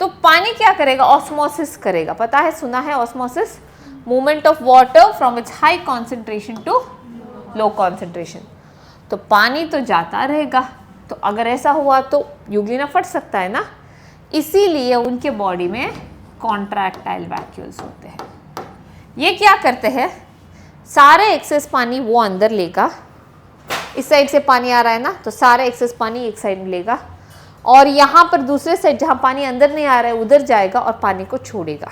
तो पानी क्या करेगा? ऑस्मोसिस करेगा। पता है, सुना है osmosis, movement of water from its high concentration to low concentration. तो पानी तो जाता रहेगा, तो अगर ऐसा हुआ तो यूग्लिना फट सकता है ना। इसीलिए उनके बॉडी में कॉन्ट्रैक्टाइल वैक्यूल्स होते हैं। ये क्या करते हैं, सारे एक्सेस पानी वो अंदर लेगा। इस साइड से पानी आ रहा है ना, तो सारे एक्सेस पानी एक साइड में लेगा, और यहाँ पर दूसरे साइड जहाँ पानी अंदर नहीं आ रहा है उधर जाएगा और पानी को छोड़ेगा।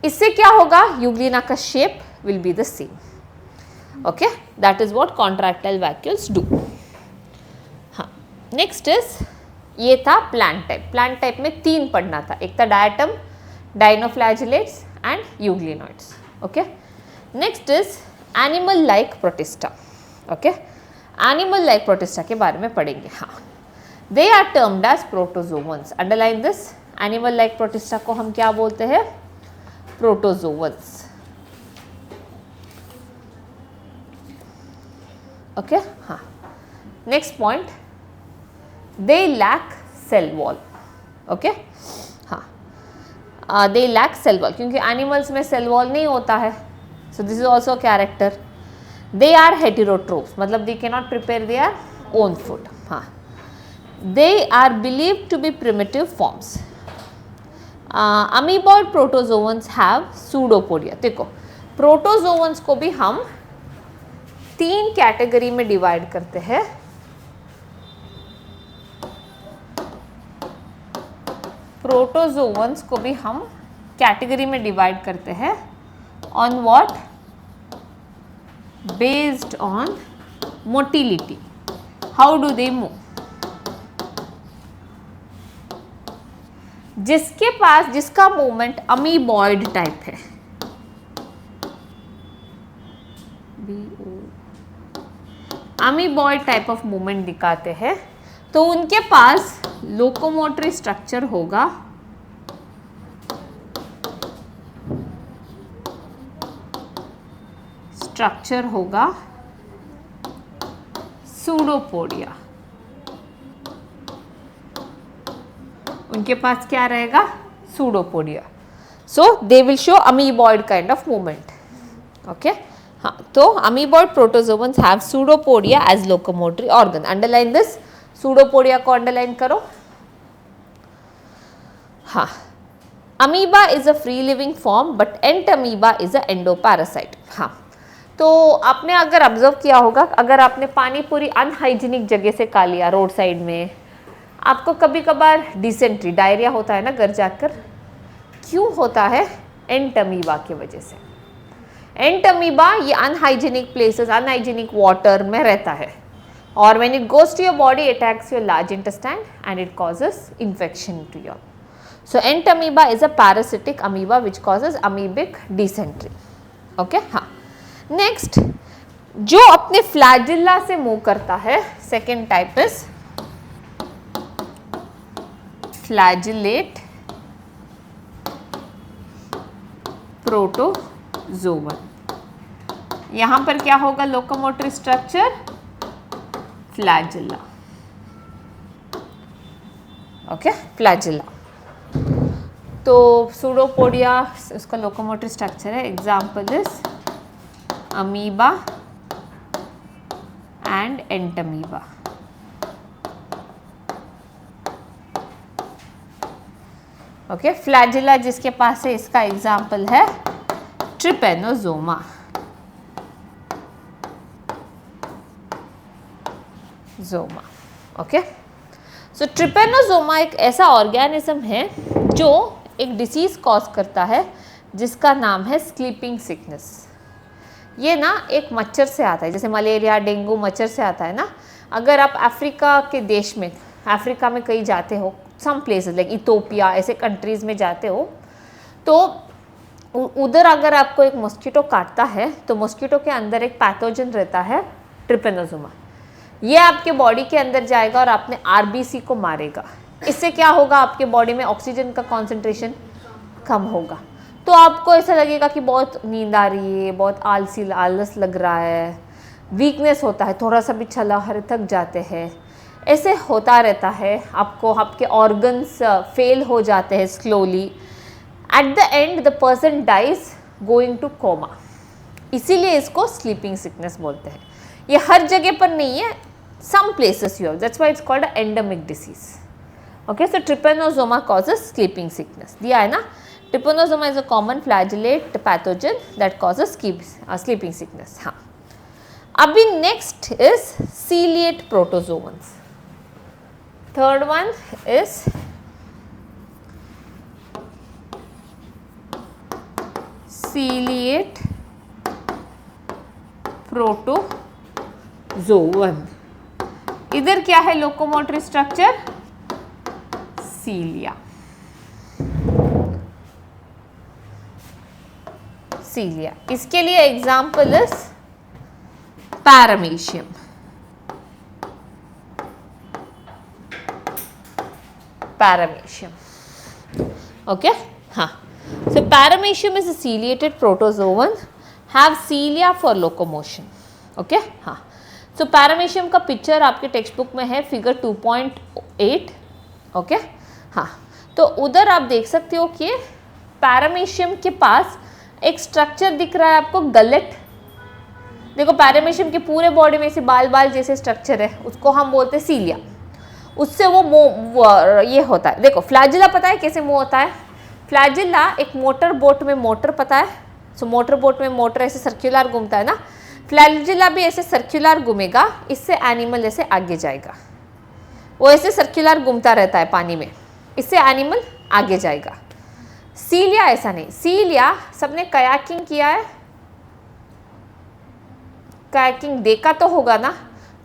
इससे क्या होगा, यूग्लिना का shape will be the same. Okay, that is what contractile vacuoles do. हाँ, नेक्स्ट इज, ये था प्लांट टाइप। प्लांट टाइप में 3 पढ़ना था, एक था diatom, dinoflagellates and euglenoids. Okay, next is animal like Protista. Okay, animal like Protista के बारे में पढ़ेंगे। हाँ, they are termed as protozoans. Underline this, animal like Protista को हम क्या बोलते हैं? प्रोटोजोवंस। ओके, हाँ, next point, they lack cell wall. Okay, हाँ, दे लैक सेल वॉल, क्योंकि एनिमल्स में सेल वॉल नहीं होता है। So this is also character. They are heterotrophs, मतलब दे can not prepare their own food. हाँ, they are believed to be primitive forms. Amoeboid protozoans have pseudopodia. देखो, protozoans को भी हम 3 कैटेगरी में डिवाइड करते हैं। प्रोटोजोवंस को भी हम कैटेगरी में डिवाइड करते हैं on what? Based on motility. How do they move? जिसके पास, जिसका मूवमेंट अमीबॉइड टाइप है, अमीबॉइड टाइप ऑफ मूवमेंट दिखाते हैं, तो उनके पास लोकोमोटरी स्ट्रक्चर होगा सूडोपोडिया। उनके पास क्या रहेगा? Pseudopodia. So they will show amoeboid kind of movement. Okay, हाँ, तो amoeboid protozoans have pseudopodia as locomotory organ. Underline this, pseudopodia को अंडरलाइन करो। हाँ, amoeba is a free living form but Entamoeba is a endoparasite. हाँ, तो आपने अगर observe किया होगा, अगर आपने पानी पूरी अनहाइजीनिक जगह से खा लिया, रोड साइड में, आपको कभी कभार डिसेंट्री, डायरिया होता है ना घर जाकर। क्यों होता है? एंटमीबा की वजह से। एंटमीबा ये अनहाइजीनिक प्लेसेस, अनहाइजीनिक वाटर में रहता है, और when it goes to your body attacks your large intestine and it causes infection to your. So Entamoeba is a parasitic amoeba which causes amoebic dysentery. Okay, हाँ, next, जो अपने flagella से move करता है, second type is flagellate protozoan. यहां पर क्या होगा? Locomotory structure flagella. Okay, flagella. तो सूडोपोडिया उसका लोकोमोटरी स्ट्रक्चर है। Example is amoeba and Entamoeba. Okay, flagella जिसके पास है इसका एग्जाम्पल है ट्रिपेनोजोमा। जोमा, ओके। सो ट्रिपेनोजोमा एक ऐसा ऑर्गेनिज्म है जो एक डिसीज कॉज करता है जिसका नाम है स्लीपिंग सिकनेस। ये ना एक मच्छर से आता है, जैसे मलेरिया डेंगू मच्छर से आता है ना। अगर आप अफ्रीका के देश में, अफ्रीका में कहीं जाते हो, सम प्लेसेस लाइक इथोपिया ऐसे कंट्रीज़ में जाते हो, तो उधर अगर आपको एक मॉस्किटो काटता है तो मॉस्किटो के अंदर एक पैथोजन रहता है ट्रिपेनोजोमा। ये आपके बॉडी के अंदर जाएगा और अपने आरबीसी को मारेगा। इससे क्या होगा, आपके बॉडी में ऑक्सीजन का कॉन्सेंट्रेशन कम होगा, तो आपको ऐसा लगेगा कि बहुत नींद आ रही है, बहुत आलस लग रहा है, वीकनेस होता है, थोड़ा सा भी चला हर थक जाते हैं, ऐसे होता रहता है। आपको आपके ऑर्गन्स फेल हो जाते हैं slowly. At the end the person dies going to coma. इसीलिए इसको स्लीपिंग सिकनेस बोलते हैं। ये हर जगह पर नहीं है, some places you have, that's why it's called an endemic disease. Okay, so trypanosoma causes sleeping sickness. दिया है ना, trypanosoma is a common flagellate pathogen that causes sleeping sickness. हाँ, अभी next is ciliate protozoans. Third one is ciliate protozoan. इधर क्या है locomotory structure, सीलिया। Cilia, इसके लिए example is Paramecium. Paramecium, okay, हाँ। So Paramecium is a ciliated protozoan, have cilia for locomotion, okay, हाँ। So Paramecium का पिक्चर आपके text book में है, फिगर 2.8, ओके, हाँ। तो उधर आप देख सकते हो कि पैरामीशियम के पास एक स्ट्रक्चर दिख रहा है आपको, गलेट। देखो पैरामीशियम के पूरे बॉडी में से बाल बाल जैसे स्ट्रक्चर है, उसको हम बोलते हैं सीलिया। उससे वो ये होता है। देखो फ्लैजिला पता है कैसे मूव होता है? फ्लैजिला एक मोटर बोट में मोटर पता है, सो मोटर बोट में मोटर ऐसे सर्कुलर घूमता है ना, फ्लैजिला भी ऐसे सर्कुलर घूमेगा, इससे एनिमल ऐसे आगे जाएगा। वो ऐसे सर्कुलर घूमता रहता है पानी में, इससे एनिमल आगे जाएगा। सीलिया ऐसा नहीं। सीलिया, सबने कयाकिंग किया है? कायाकिंग देखा तो होगा ना।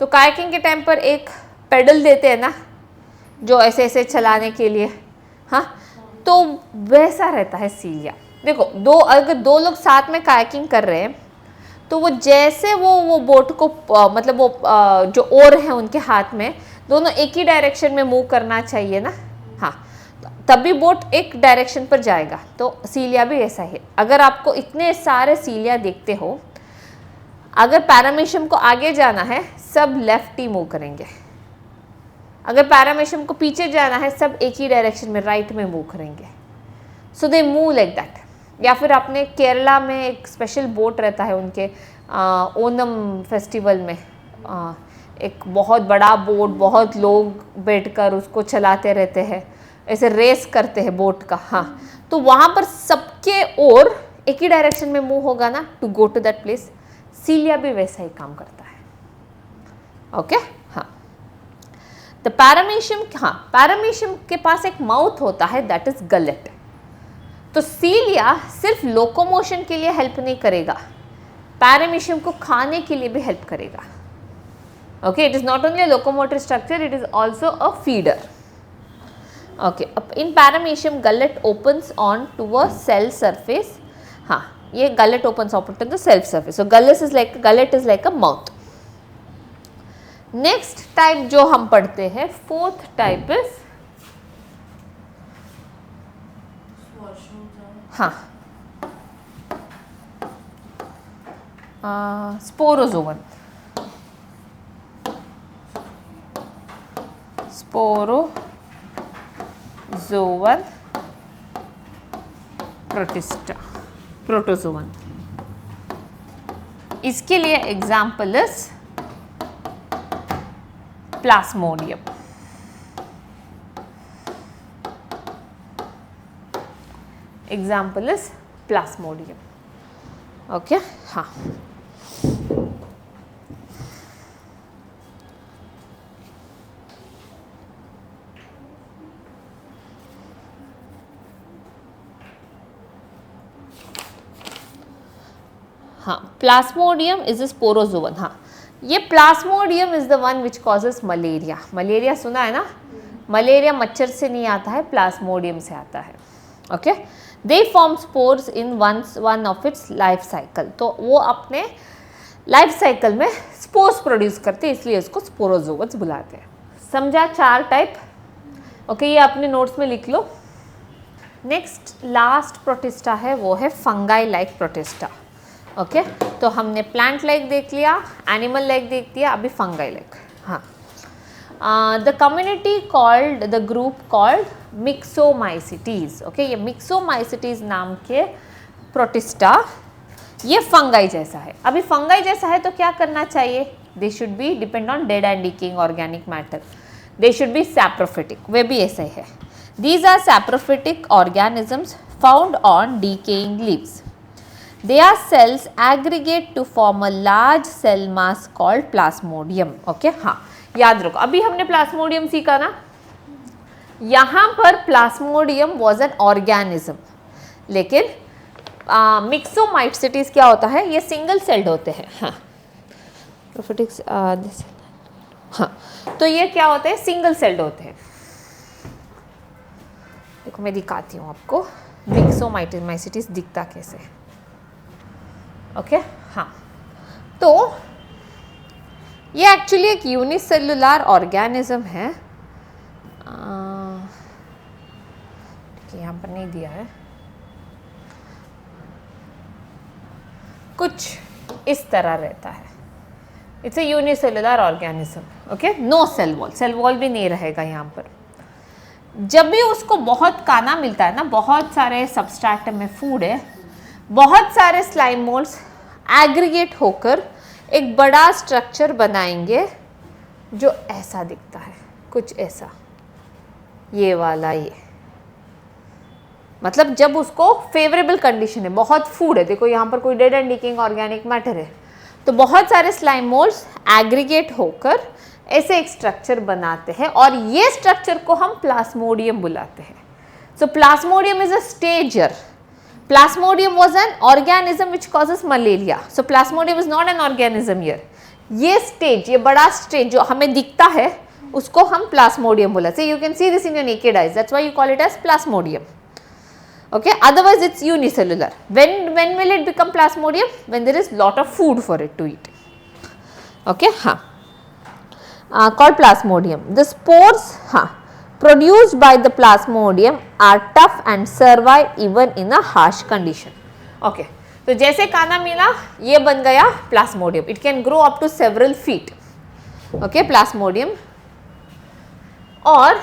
तो कायाकिंग के टाइम पर एक पेडल देते हैं ना, जो ऐसे ऐसे चलाने के लिए, हाँ, तो वैसा रहता है सीलिया। देखो अगर दो लोग साथ में कायाकिंग कर रहे हैं तो वो जैसे वो बोट को मतलब वो जो ओर है उनके हाथ में, दोनों एक ही डायरेक्शन में मूव करना चाहिए ना, हाँ, तभी बोट एक डायरेक्शन पर जाएगा। तो सीलिया भी ऐसा है। अगर आपको इतने सारे सीलिया देखते हो, अगर पैरामीशियम को आगे जाना है सब लेफ्ट ही मूव करेंगे, अगर पैरामीशियम को पीछे जाना है सब एक ही डायरेक्शन में राइट में मूव करेंगे। सो दे मूव लाइक दैट। या फिर आपने केरला में एक स्पेशल बोट रहता है उनके ओनम फेस्टिवल में, एक बहुत बड़ा बोट, बहुत लोग बैठकर उसको चलाते रहते हैं, ऐसे रेस करते हैं बोट का, हाँ, तो वहाँ पर सबके ओर एक ही डायरेक्शन में मूव होगा ना to go to that place. Cilia भी वैसा ही काम करता है, ओके, हाँ। तो पैरामीशियम, हाँ, पैरामीशियम के पास एक माउथ होता है दैट इज गलेट। तो सीलिया सिर्फ लोकोमोशन के लिए हेल्प नहीं करेगा, पैरामीशियम को खाने के लिए भी हेल्प करेगा, okay. It is not only a locomotory structure, it is also a feeder, okay. In paramecium gullet opens on to a cell surface, हाँ, ये gullet opens up to the cell surface. So gullet is like a mouth. Next type जो हम पढ़ते हैं, fourth type is, हाँ, sporozoan. Sporozoan protozoan. इसके लिए example is Plasmodium. Example is Plasmodium. Okay, हाँ. हाँ, प्लाज्मोडियम इज अ स्पोरोजोवन. हाँ, ये Plasmodium is the one which causes malaria. Malaria सुना है ना? मलेरिया मच्छर से नहीं आता है, प्लाज्मोडियम से आता है. Okay, they form spores in one of its life cycle. तो वो अपने लाइफ साइकिल में स्पोर्स प्रोड्यूस करते हैं, इसलिए इसको स्पोरोजोवन्स बुलाते हैं. समझा? 4 टाइप. ओके, ये अपने नोट्स में लिख लो. नेक्स्ट लास्ट प्रोटिस्टा है, वो है फंगाई लाइक प्रोटिस्टा. ओके, तो हमने प्लांट लाइक देख लिया, एनिमल लाइक देख लिया, अभी फंगाई लाइक. हाँ, the community called, the group called myxomycetes. Okay, ये मिक्सोमाइसिटीज नाम के प्रोटिस्टा, ये फंगाई जैसा है. अभी फंगाई जैसा है तो क्या करना चाहिए? They should be depend on dead and decaying organic matter. They should be saprophytic. वे भी ऐसे ही है. These are saprophytic organisms found on decaying leaves. They are cells aggregate to form a large cell mass called plasmodium. Okay, हाँ, याद रखो. अभी हमने प्लाज्मोडियम सीखा ना. यहाँ पर प्लाज्मोडियम was an organism, लेकिन मिक्सोमाइसिटीज क्या होता है? ये सिंगल सेल्ड होते हैं. हाँ, प्रोफिटिक्स. हाँ, तो ये क्या होते हैं? सिंगल सेल्ड होते हैं. देखो मैं दिखाती हूँ आपको मिक्सोमाइसिटीज दिखता कैसे. ओके, हाँ, तो ये एक्चुअली एक यूनिसेलुलर ऑर्गेनिज्म है. यहाँ पर नहीं दिया है. कुछ इस तरह रहता है. It's a unicellular organism. Okay, no cell wall. Cell wall भी नहीं रहेगा यहाँ पर. जब भी उसको बहुत खाना मिलता है ना, बहुत सारे सबस्ट्रेट में फूड है, बहुत सारे स्लाइम मोल्ड्स एग्रीगेट होकर एक बड़ा स्ट्रक्चर बनाएंगे जो ऐसा दिखता है, कुछ ऐसा. ये वाला, ये मतलब जब उसको फेवरेबल कंडीशन है, बहुत फूड है. देखो यहाँ पर कोई dead and decaying organic matter है, तो बहुत सारे स्लाइम मोल्ड्स एग्रीगेट होकर ऐसे एक स्ट्रक्चर बनाते हैं, और ये स्ट्रक्चर को हम प्लाज्मोडियम बुलाते हैं. So plasmodium is a stager. Plasmodium was an organism which causes malaria. So Plasmodium is not an organism here. ये स्टेज, ये बड़ा स्टेज जो हमें दिखता है, उसको हम Plasmodium बोला. So you can see this in your naked eyes. That's why you call it as Plasmodium. Okay. Otherwise it's unicellular. When will it become Plasmodium? When there is lot of food for it to eat. Okay. हाँ. Called Plasmodium. The spores, हाँ, produced by the Plasmodium are tough and survive even in a harsh condition. Okay, तो जैसे खाना मिला, ये बन गया Plasmodium. It can grow up to several feet. Okay, Plasmodium. और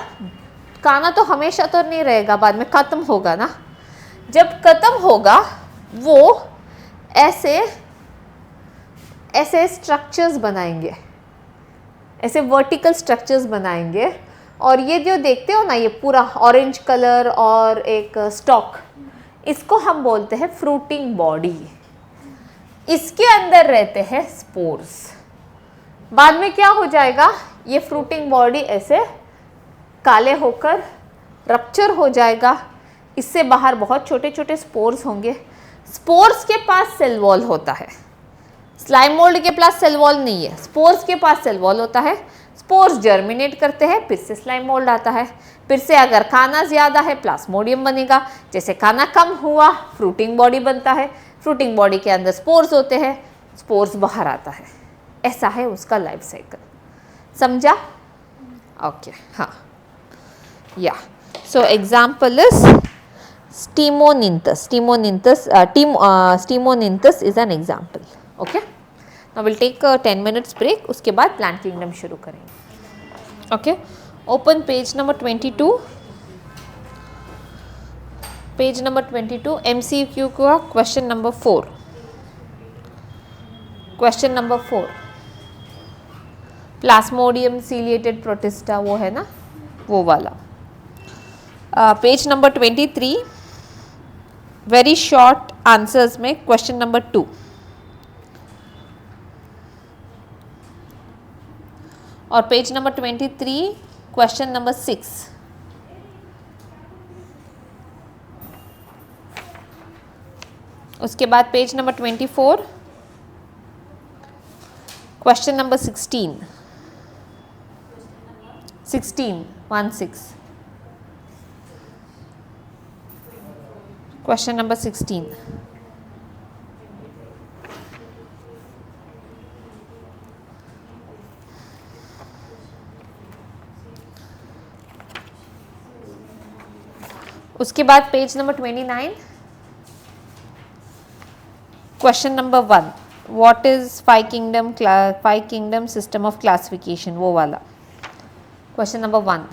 खाना तो हमेशा तो नहीं रहेगा, बाद में खत्म होगा ना. जब खत्म होगा, वो ऐसे ऐसे स्ट्रक्चर्स बनाएंगे, ऐसे वर्टिकल स्ट्रक्चर्स बनाएंगे. और ये जो देखते हो ना, ये पूरा ऑरेंज कलर और एक स्टॉक, इसको हम बोलते हैं फ्रूटिंग बॉडी. इसके अंदर रहते हैं स्पोर्स. बाद में क्या हो जाएगा? ये फ्रूटिंग बॉडी ऐसे काले होकर रप्चर हो जाएगा. इससे बाहर बहुत छोटे छोटे स्पोर्स होंगे. स्पोर्स के पास सेल वॉल होता है. स्लाइम मोल्ड के पास सेल वॉल नहीं है, स्पोर्स के पास सेल वॉल होता है. स्पोर्स जर्मिनेट करते हैं, फिर से स्लाइम मोल्ड आता है. फिर से अगर खाना ज़्यादा है, प्लाज्मोडियम बनेगा. जैसे खाना कम हुआ, फ्रूटिंग बॉडी बनता है. फ्रूटिंग बॉडी के अंदर स्पोर्स होते हैं, स्पोर्स बाहर आता है. ऐसा है उसका लाइफ साइकिल. समझा? ओके, हाँ, या. So example is Stemonynthus. Stemonynthus is an example. Okay. Now we'll take a 10 minutes break. उसके बाद प्लांट किंगडम शुरू करेंगे. Okay. Open page number 22. Page number 22. MCQ का question number 4. Question number 4. Plasmodium ciliated protista वो है ना, वो वाला. Page number 23. Very short answers में क्वेश्चन नंबर 2, और पेज नंबर 23 क्वेश्चन नंबर 6। उसके बाद page number 24 question number 16 question number 16। उसके बाद page number 29 question number 1, what is five kingdom system of classification, वो वाला क्वेश्चन नंबर 1,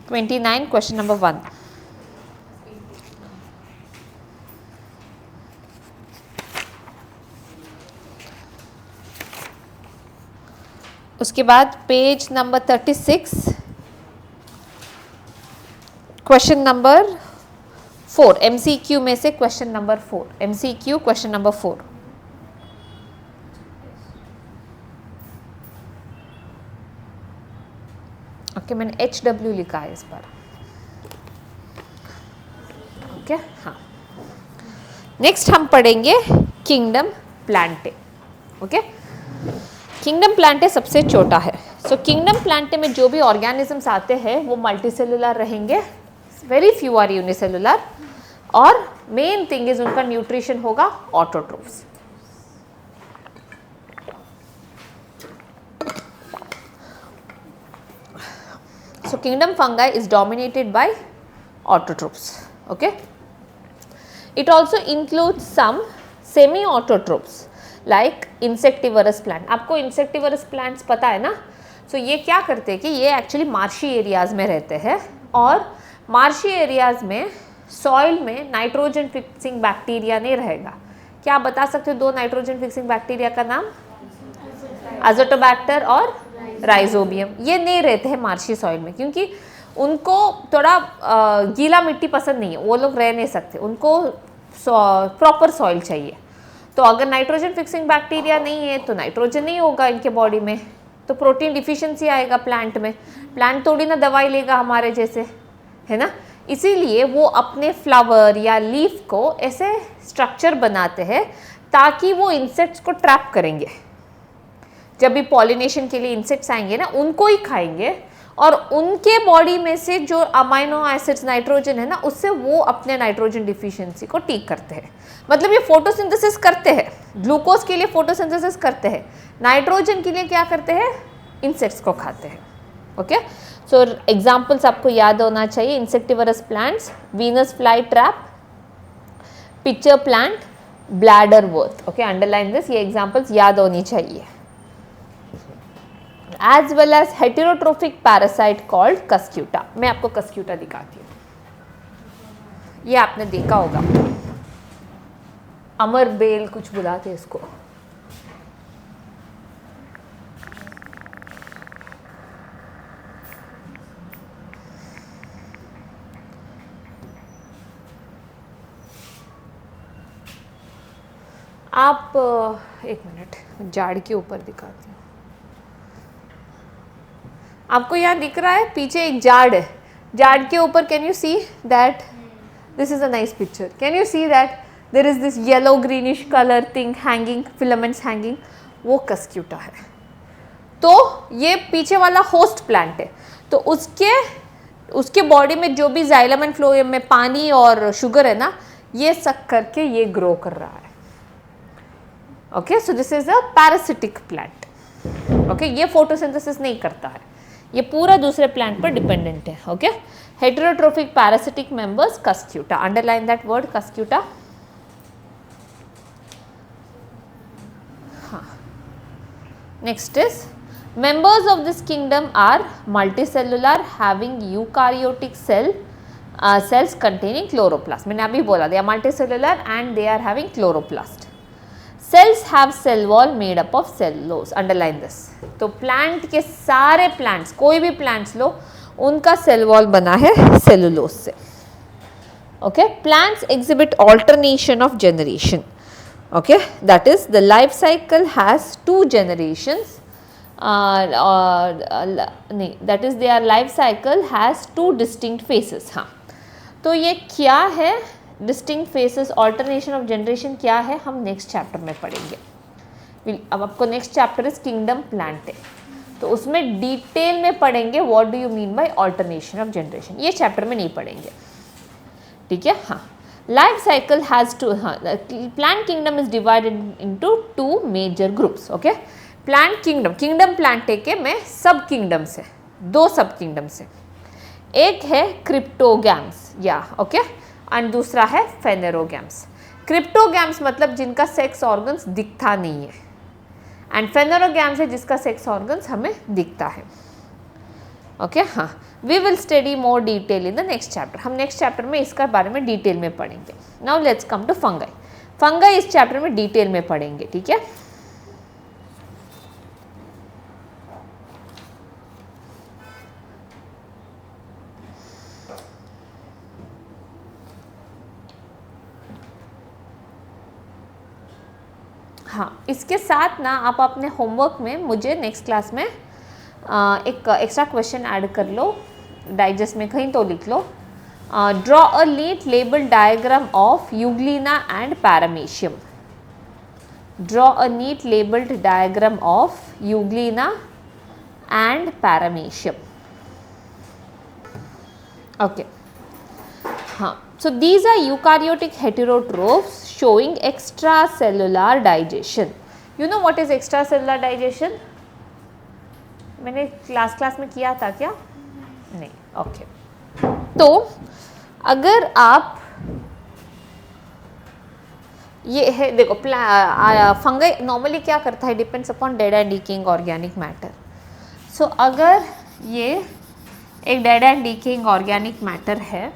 29 क्वेश्चन नंबर 1। उसके बाद page number 36 question number 4, MCQ में से question number 4, MCQ question number 4। Okay, मैंने HW लिखा है इस बार। ओके, हाँ। नेक्स्ट हम पढ़ेंगे kingdom Plantae. Okay, kingdom Plantae सबसे छोटा है। सो किंगडम प्लांटे में जो भी ऑर्गेनिजम्स आते हैं वो मल्टीसेलुलर रहेंगे, वेरी फ्यू आर यूनिसेलुलर, और मेन थिंग इज उनका न्यूट्रिशन होगा autotrophs. So kingdom fungi is dominated by autotrophs. Okay. It also includes some semi-autotrophs like insectivorous plant. आपको insectivorous plants पता है ना? So ये क्या करते हैं कि ये actually marshy areas में रहते हैं, और marshy areas में soil में नाइट्रोजन फिक्सिंग बैक्टीरिया नहीं रहेगा। क्या आप बता सकते हो 2 नाइट्रोजन फिक्सिंग बैक्टीरिया का नाम? अजोटोबैक्टर और राइजोबियम। ये नहीं रहते हैं मार्शी सॉइल में, क्योंकि उनको थोड़ा गीला मिट्टी पसंद नहीं है, वो लोग रह नहीं सकते, उनको प्रॉपर सॉइल चाहिए। तो अगर नाइट्रोजन फिक्सिंग बैक्टीरिया नहीं है तो नाइट्रोजन नहीं होगा इनके बॉडी में, तो प्रोटीन डिफिशिएंसी आएगा प्लांट में। प्लांट थोड़ी ना दवाई लेगा हमारे जैसे, है ना। इसीलिए वो अपने फ्लावर या लीफ को ऐसे स्ट्रक्चर बनाते हैं ताकि वो इंसेक्ट्स को ट्रैप करेंगे। जब भी पॉलिनेशन के लिए इंसेक्ट्स आएंगे ना, उनको ही खाएंगे, और उनके बॉडी में से जो अमाइनो एसिड्स नाइट्रोजन है ना, उससे वो अपने नाइट्रोजन डिफिशिएंसी को ठीक करते हैं। मतलब ये फोटोसिंथेसिस करते हैं, ग्लूकोज के लिए फोटोसिंथेसिस करते हैं, नाइट्रोजन के लिए क्या करते हैं? इंसेक्ट्स को खाते हैं। ओके, सो एग्जाम्पल्स आपको याद होना चाहिए। Insectivorous plants, Venus fly trap, pitcher plant, bladder wort. Okay, underline this, ये एग्जाम्पल्स याद होनी चाहिए। As well as heterotrophic parasite called Cuscuta. मैं आपको कस्क्यूटा दिखाती हूँ, ये आपने देखा होगा, अमर बेल कुछ बुलाते हैं इसको। आप एक मिनट, झाड़ के ऊपर दिखाती हूँ आपको। यहाँ दिख रहा है पीछे एक झाड़ है, झाड़ के ऊपर can you see that this is a nice picture. Can you see that there is this yellow greenish colour thing hanging, filaments hanging, वो कस्क्यूटा है। तो ये पीछे वाला होस्ट प्लांट है, तो उसके बॉडी में जो भी जाइलम एंड फ्लोएम में पानी और शुगर है ना, ये सक करके ये ग्रो कर रहा है। Okay, so this is a parasitic plant. Okay, ये फोटोसिंथेसिस नहीं करता है, ये पूरा दूसरे प्लांट पर डिपेंडेंट है। Okay, heterotrophic parasitic members Cuscuta, underline that word Cuscuta. हाँ, next is members of this kingdom are multicellular having eukaryotic cells containing chloroplast. मैंने अभी बोला they are multicellular and they are having chloroplast. Cells have cell wall made up of cellulose. Underline this. तो plant के सारे plants, कोई भी plants लो, उनका cell wall बना है सेलुलोज से। Okay, plants exhibit alternation of generation. Okay, that is the life cycle has 2 generations. That is their life cycle has 2 distinct phases. हाँ, तो ये क्या है distinct phases, alternation of generation क्या है, हम next chapter में पढ़ेंगे. अब आपको next chapter is kingdom plant है, तो उसमें डिटेल में पढ़ेंगे what do you mean by alternation of generation. ये चैप्टर में नहीं पढ़ेंगे, ठीक है. हाँ, लाइफ साइकिल हैज़ टू, हाँ, plant kingdom is divided into 2 major groups. Okay, plant kingdom, kingdom plant के में सब किंगडम्स है, 2 सब किंगडम्स है. एक है क्रिप्टोगैम्स या ओके, एंड दूसरा है फेनेरोगैम्स. क्रिप्टोगैम्स मतलब जिनका सेक्स ऑर्गन्स दिखता नहीं है, एंड फेनेरोगैम्स है जिसका सेक्स ऑर्गन्स हमें दिखता है. ओके, हाँ, we will study more detail in the next chapter. हम नेक्स्ट चैप्टर में इसका बारे में डिटेल में पढ़ेंगे. Now let's come to fungi. Fungi इस चैप्टर में डिटेल में पढ़ेंगे, ठीक है. हाँ, इसके साथ ना आप अपने होमवर्क में मुझे नेक्स्ट क्लास में एक एक्स्ट्रा क्वेश्चन ऐड कर लो, डाइजेस्ट में कहीं तो लिख लो. Draw a neat label diagram of Euglena and Paramecium. Draw a neat labelled diagram of Euglena and Paramecium. Okay, हाँ, so these are eukaryotic heterotrophs showing extracellular digestion. You know what is extracellular digestion? मैंने class में किया था क्या? नहीं. Okay, तो अगर आप ये है देखो, फंगाई नॉर्मली क्या करता है, depends upon dead and decaying organic matter. So अगर ये एक dead and decaying organic matter है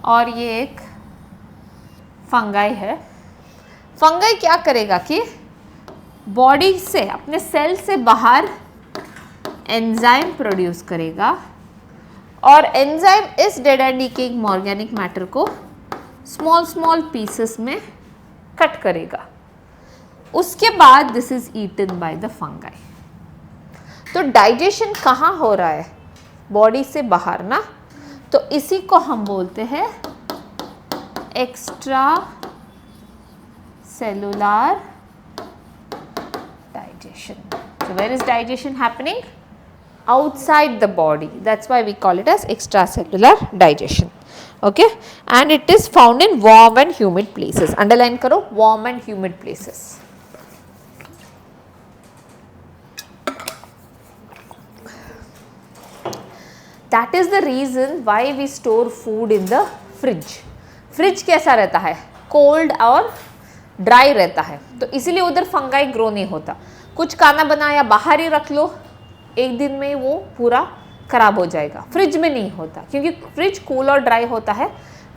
और ये एक फंगाई है, फंगाई क्या करेगा कि बॉडी से, अपने सेल से बाहर एंजाइम प्रोड्यूस करेगा और एंजाइम इस dead and decaying organic matter को स्मॉल स्मॉल पीसेस में कट करेगा. उसके बाद this is eaten by the fungi. तो डाइजेशन कहाँ हो रहा है? बॉडी से बाहर ना, तो इसी को हम बोलते हैं extra cellular digestion. So where is digestion happening? Outside the body. That's why we call it as extracellular digestion. Okay, and it is found in warm and humid places. Underline karo, warm and humid places. That is the reason why we store food in the fridge. Fridge कैसा रहता है? Cold और dry रहता है, तो इसीलिए उधर fungi grow नहीं होता. कुछ खाना बनाया बाहर ही रख लो, एक दिन में वो पूरा खराब हो जाएगा. फ्रिज में नहीं होता, क्योंकि फ्रिज कूल और ड्राई होता है,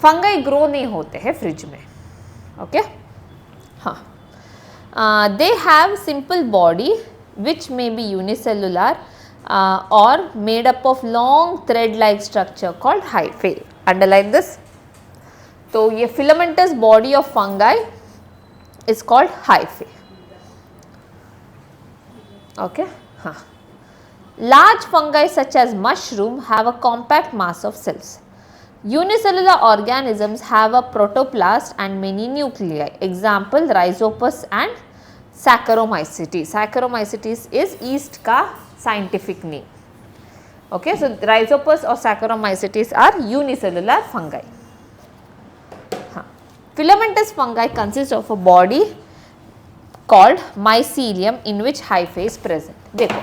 फंगाई ग्रो नहीं होते हैं फ्रिज में. ओके, हाँ, they have simple body which may be unicellular और made up of long thread like structure called hyphae. Underline this. तो ये filamentous body of fungi is called hyphae. Okay, हाँ. Large fungi such as mushroom have a compact mass of cells. Unicellular organisms have a protoplast and many nuclei. Example, Rhizopus and Saccharomycetes. Saccharomycetes is yeast का scientific name. Okay, so Rhizopus or Saccharomycetes are unicellular fungi. Filamentous fungi consist of a body called mycelium in which hyphae is present. देखो,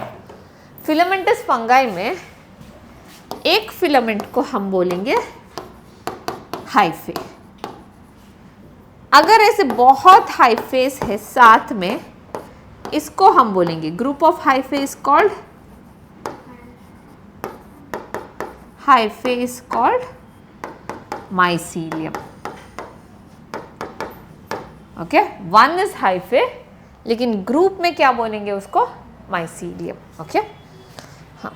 filamentous fungi में एक filament को हम बोलेंगे hyphae. अगर ऐसे बहुत हाइफेस है साथ में, इसको हम बोलेंगे group of hyphae is called mycelium. Okay, one is hyphae, लेकिन ग्रुप में क्या बोलेंगे उसको? माइसीलियम. ओके, हाँ,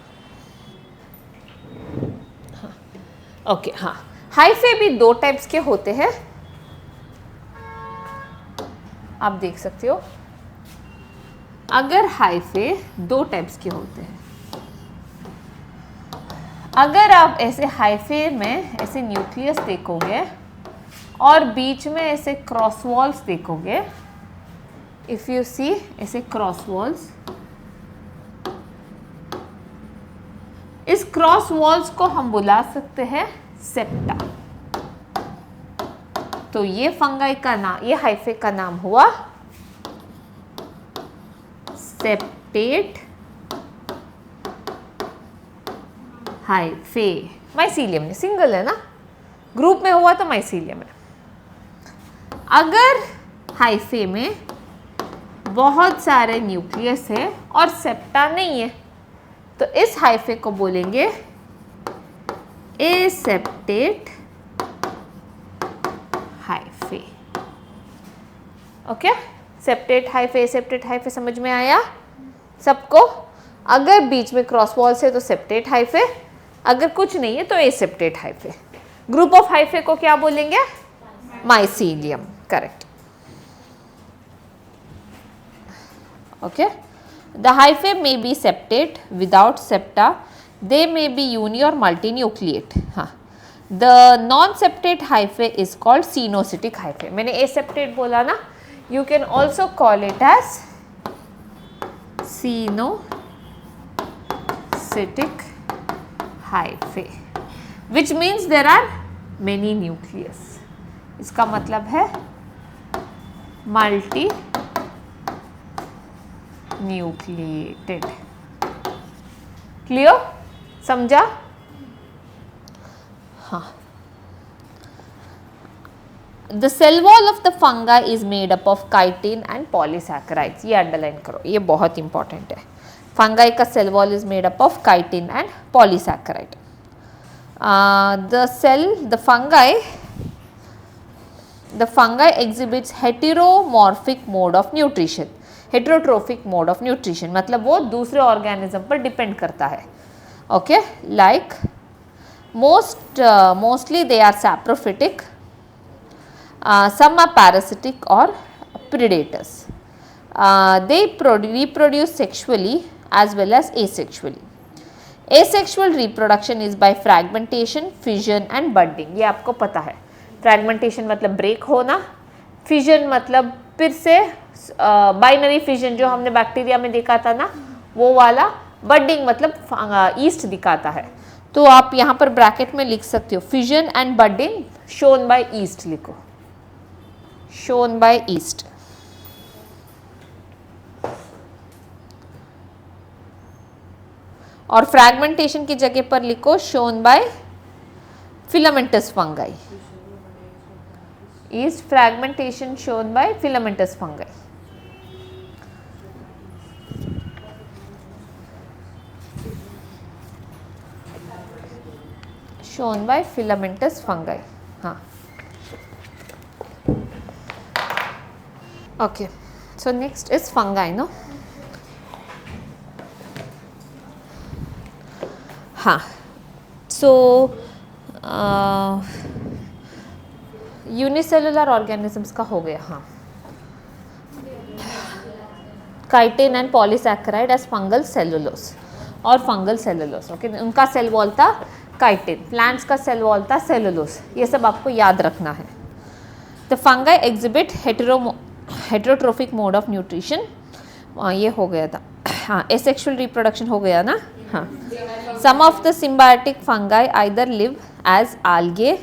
ओके हाँ, हाइफे भी दो टाइप्स के होते हैं, आप देख सकते हो। अगर हाइफे दो टाइप्स के होते हैं, अगर आप ऐसे हाइफे में ऐसे न्यूक्लियस देखोगे और बीच में ऐसे क्रॉस वॉल्स देखोगे, इफ यू सी ऐसे क्रॉस वॉल्स, इस क्रॉस वॉल्स को हम बुला सकते हैं सेप्टा। तो ये फंगाई का नाम, ये हाइफे का नाम हुआ सेप्टेट हाइफे। माइसीलियम में सिंगल है ना, ग्रुप में हुआ तो माइसीलियम है। अगर हाइफे में बहुत सारे न्यूक्लियस है और सेप्टा नहीं है, तो इस हाइफे को बोलेंगे aseptate hyphae. Okay, septate hyphae, aseptate hyphae समझ में आया सबको? अगर बीच में क्रॉस वॉल्स है तो सेप्टेट हाइफे, अगर कुछ नहीं है तो aseptate hyphae. Group of hyphae को क्या बोलेंगे? Mycelium, correct. Okay, the hyphae may be septate without septa, they may be uni और मल्टीन्यूक्लिएट। हाँ, the non septate hyphae is called coenocytic hyphae. मैंने एसेप्टेट बोला ना, you can also call it as coenocytic hyphae, which means there are many nucleus. इसका मतलब है multi nucleated. Clear? समझा? हाँ। The cell wall of the fungi is made up of chitin and polysaccharides. ये underline करो, ये बहुत important है। फंगाई का cell wall is made up of chitin and polysaccharide. The fungi exhibits heteromorphic mode of nutrition, heterotrophic mode of nutrition, मतलब वो दूसरे organism पर डिपेंड करता है। Okay, like mostly they are saprophytic, some are parasitic or predators. They reproduce sexually as well as asexually. Asexual reproduction is by fragmentation, fission and budding. ये आपको पता है। फ्रैगमेंटेशन मतलब ब्रेक होना, फिजन मतलब फिर से बाइनरी फिजन जो हमने बैक्टीरिया में देखा था ना, वो वाला। बडिंग मतलब ईस्ट दिखाता है। तो आप यहाँ पर ब्रैकेट में लिख सकते हो fission and budding shown by east, लिखो शोन बाय ईस्ट। और फ्रैगमेंटेशन की जगह पर लिखो shown by filamentous fungi. Is fragmentation shown by filamentous fungi? Shown by filamentous fungi. हाँ. Okay. So next is fungi, no? हाँ. So यूनिसेलुलर ऑर्गेनिजम्स का हो गया। हाँ, chitin and polysaccharide as fungal cellulose और फंगल सेलुलोस। ओके, उनका cell wall था chitin, plants का सेल वॉल था सेलुलोस। ये सब आपको याद रखना है। The fungi exhibit heterotrophic mode of nutrition, ये हो गया था। हाँ, एसेक्सुअल रिप्रोडक्शन हो गया ना। हाँ, some of the symbiotic fungi either live as algae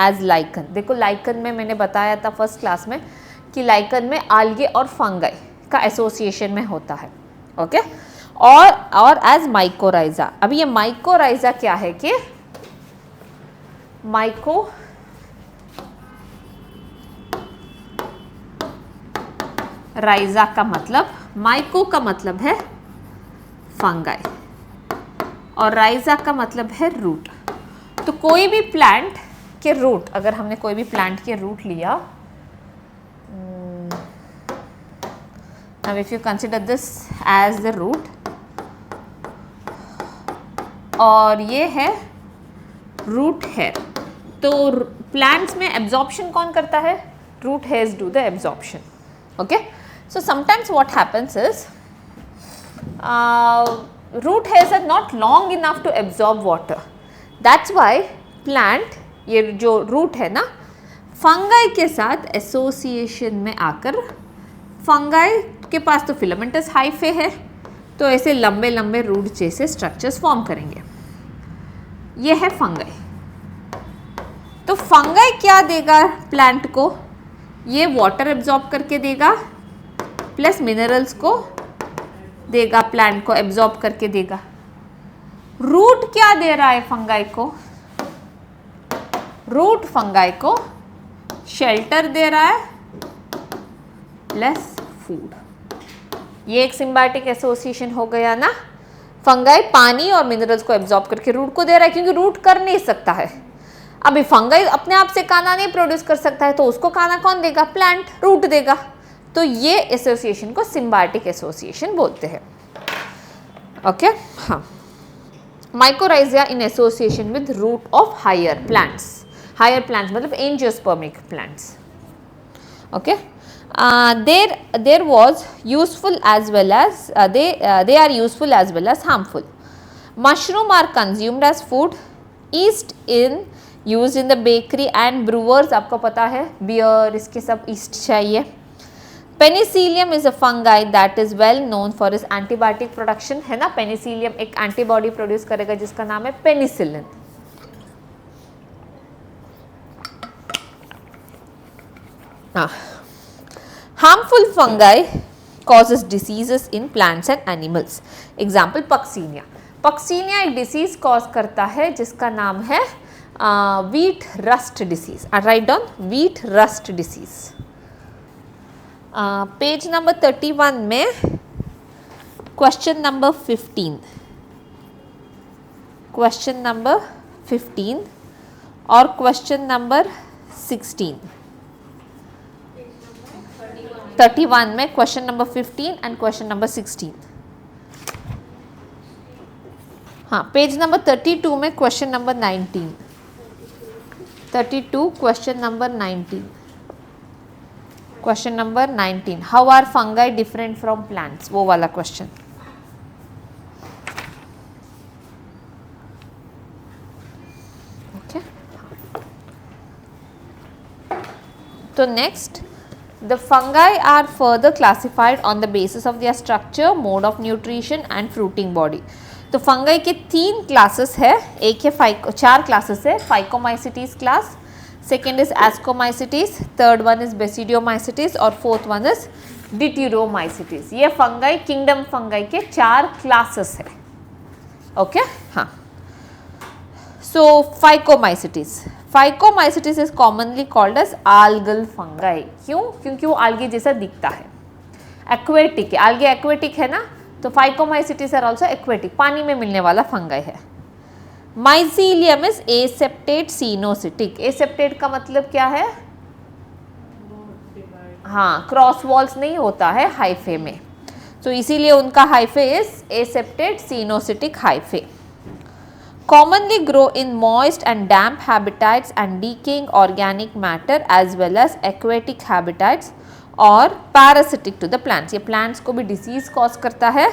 as lichen. देखो लाइकन में मैंने बताया था फर्स्ट क्लास में कि लाइकन में आल्गे और फंगाई का एसोसिएशन में होता है। ओके, और एज माइकोराइजा। अब ये माइकोराइजा क्या है कि माइकोराइजा का मतलब, माइको का मतलब है फंगाई और राइजा का मतलब है रूट। तो कोई भी प्लांट के रूट, अगर हमने कोई भी प्लांट के रूट लिया, now if you consider this as the root, और ये है रूट हेयर, तो प्लांट्स में एब्जॉर्प्शन कौन करता है? Root hairs do the absorption. Okay, so sometimes what happens is root hairs are not long enough to absorb water. That's why plant, ये जो root है ना, फंगाई के साथ एसोसिएशन में आकर, फंगाई के पास तो फिलामेंटस हाइफे है, तो ऐसे लंबे लंबे रूट जैसे स्ट्रक्चर्स फॉर्म करेंगे. ये है फंगाई. तो फंगाई क्या देगा प्लांट को? ये वाटर एब्जॉर्ब करके देगा प्लस मिनरल्स को देगा, प्लांट को एब्जॉर्ब करके देगा. रूट क्या दे रहा है फंगाई को? रूट फंगाई को शेल्टर दे रहा है प्लस फूड. ये एक सिम्बायोटिक एसोसिएशन हो गया ना. फंगाई पानी और मिनरल्स को एब्जॉर्ब करके रूट को दे रहा है, क्योंकि रूट कर नहीं सकता है. अभी फंगाई अपने आप से खाना नहीं प्रोड्यूस कर सकता है, तो उसको खाना कौन देगा? प्लांट, रूट देगा. तो ये एसोसिएशन को सिम्बायोटिक एसोसिएशन बोलते हैं. ओके, हाँ. Mycorrhiza in association with root of higher plants. Higher plants मतलब angiospermic plants. Okay, there was useful as well as they are useful as well as harmful. Mushroom are consumed as food. Yeast in use in the bakery and brewers. आपको पता है beer, इसके सब yeast चाहिए. Penicillium is a fungi that is well known for is antibiotic production, है ना. Penicillium एक antibody produce करेगा जिसका नाम है penicillin. Harmful fungi causes diseases in plants and animals. Example Puccinia. Puccinia एक डिसीज कॉज करता है जिसका नाम है wheat rust disease. Write down wheat rust disease. Page number 31 में क्वेश्चन नंबर 15, क्वेश्चन नंबर 15 और क्वेश्चन नंबर 16. 31 में question number 15 and question number 16. हाँ, पेज नंबर 32 में question number 19. 32 question number 19. Question number 19, how are fungi different from plants, वो वाला question. Okay, तो next, the fungi are further classified on the basis of their structure, mode of nutrition and fruiting body. तो fungi के 3 classes है. एक है 4 classes है. Phycomycetes class, second is ascomycetes, third one is basidiomycetes और fourth one is डिट्यूरोमाइसिटीज. ये fungi kingdom fungi के 4 classes है. ओके, हाँ. So phycomycetes. Phycomycetes is commonly called as algal fungi. क्यों? क्योंकि वो आल्गे जैसा दिखता है. एक्वेटिक है, आल्गे एक्वेटिक है ना, तो फाइकोमाइसिटीज आर ऑल्सो एक्वेटिक, पानी में मिलने वाला फंगाई है. Mycelium is aseptate coenocytic. Aseptate का मतलब क्या है? हाँ, क्रॉस वॉल्स नहीं होता है हाइफे में, तो इसीलिए उनका hyphae is aseptate coenocytic hyphae. Commonly grow in moist and damp habitats and decaying organic matter as well as aquatic habitats और parasitic to the plants. ये plants को भी disease cause करता है.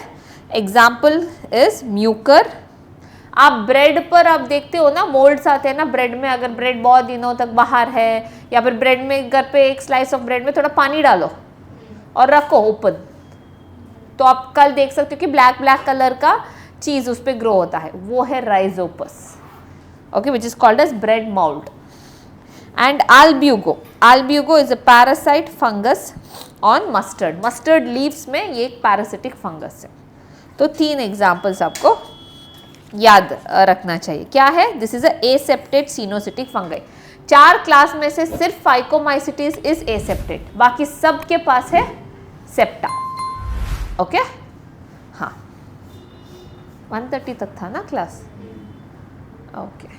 Example is Mucor. आप bread पर आप देखते हो ना, मोल्ड्स आते हैं ना ब्रेड में. अगर ब्रेड बहुत दिनों तक बाहर है या फिर ब्रेड में घर पे एक स्लाइस ऑफ ब्रेड में थोड़ा पानी डालो और रखो ओपन, तो आप कल देख सकते हो कि ब्लैक ब्लैक कलर का चीज उस पर ग्रो होता है. वो है Rhizopus. Okay, which is called as bread mould. And Albugo. Albugo is a parasite fungus on mustard. Mustard leaves में ये एक पैरासिटिक फंगस है. तो 3 एग्जाम्पल्स आपको याद रखना चाहिए. क्या है? This is a एसेप्टेड coenocytic fungi. 4 class में से सिर्फ फाइकोमाइसिटीज इज एसेप्टेड, बाकी सब के पास है सेप्टा. ओके, हाँ. 1:30 तक था ना क्लास. ओके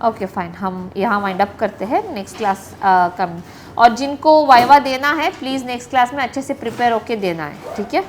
ओके फाइन, हम यहाँ वाइंड अप करते हैं. नेक्स्ट क्लास कम. और जिनको वाइवा देना है प्लीज़ नेक्स्ट क्लास में अच्छे से प्रिपेयर होके देना है. ठीक है.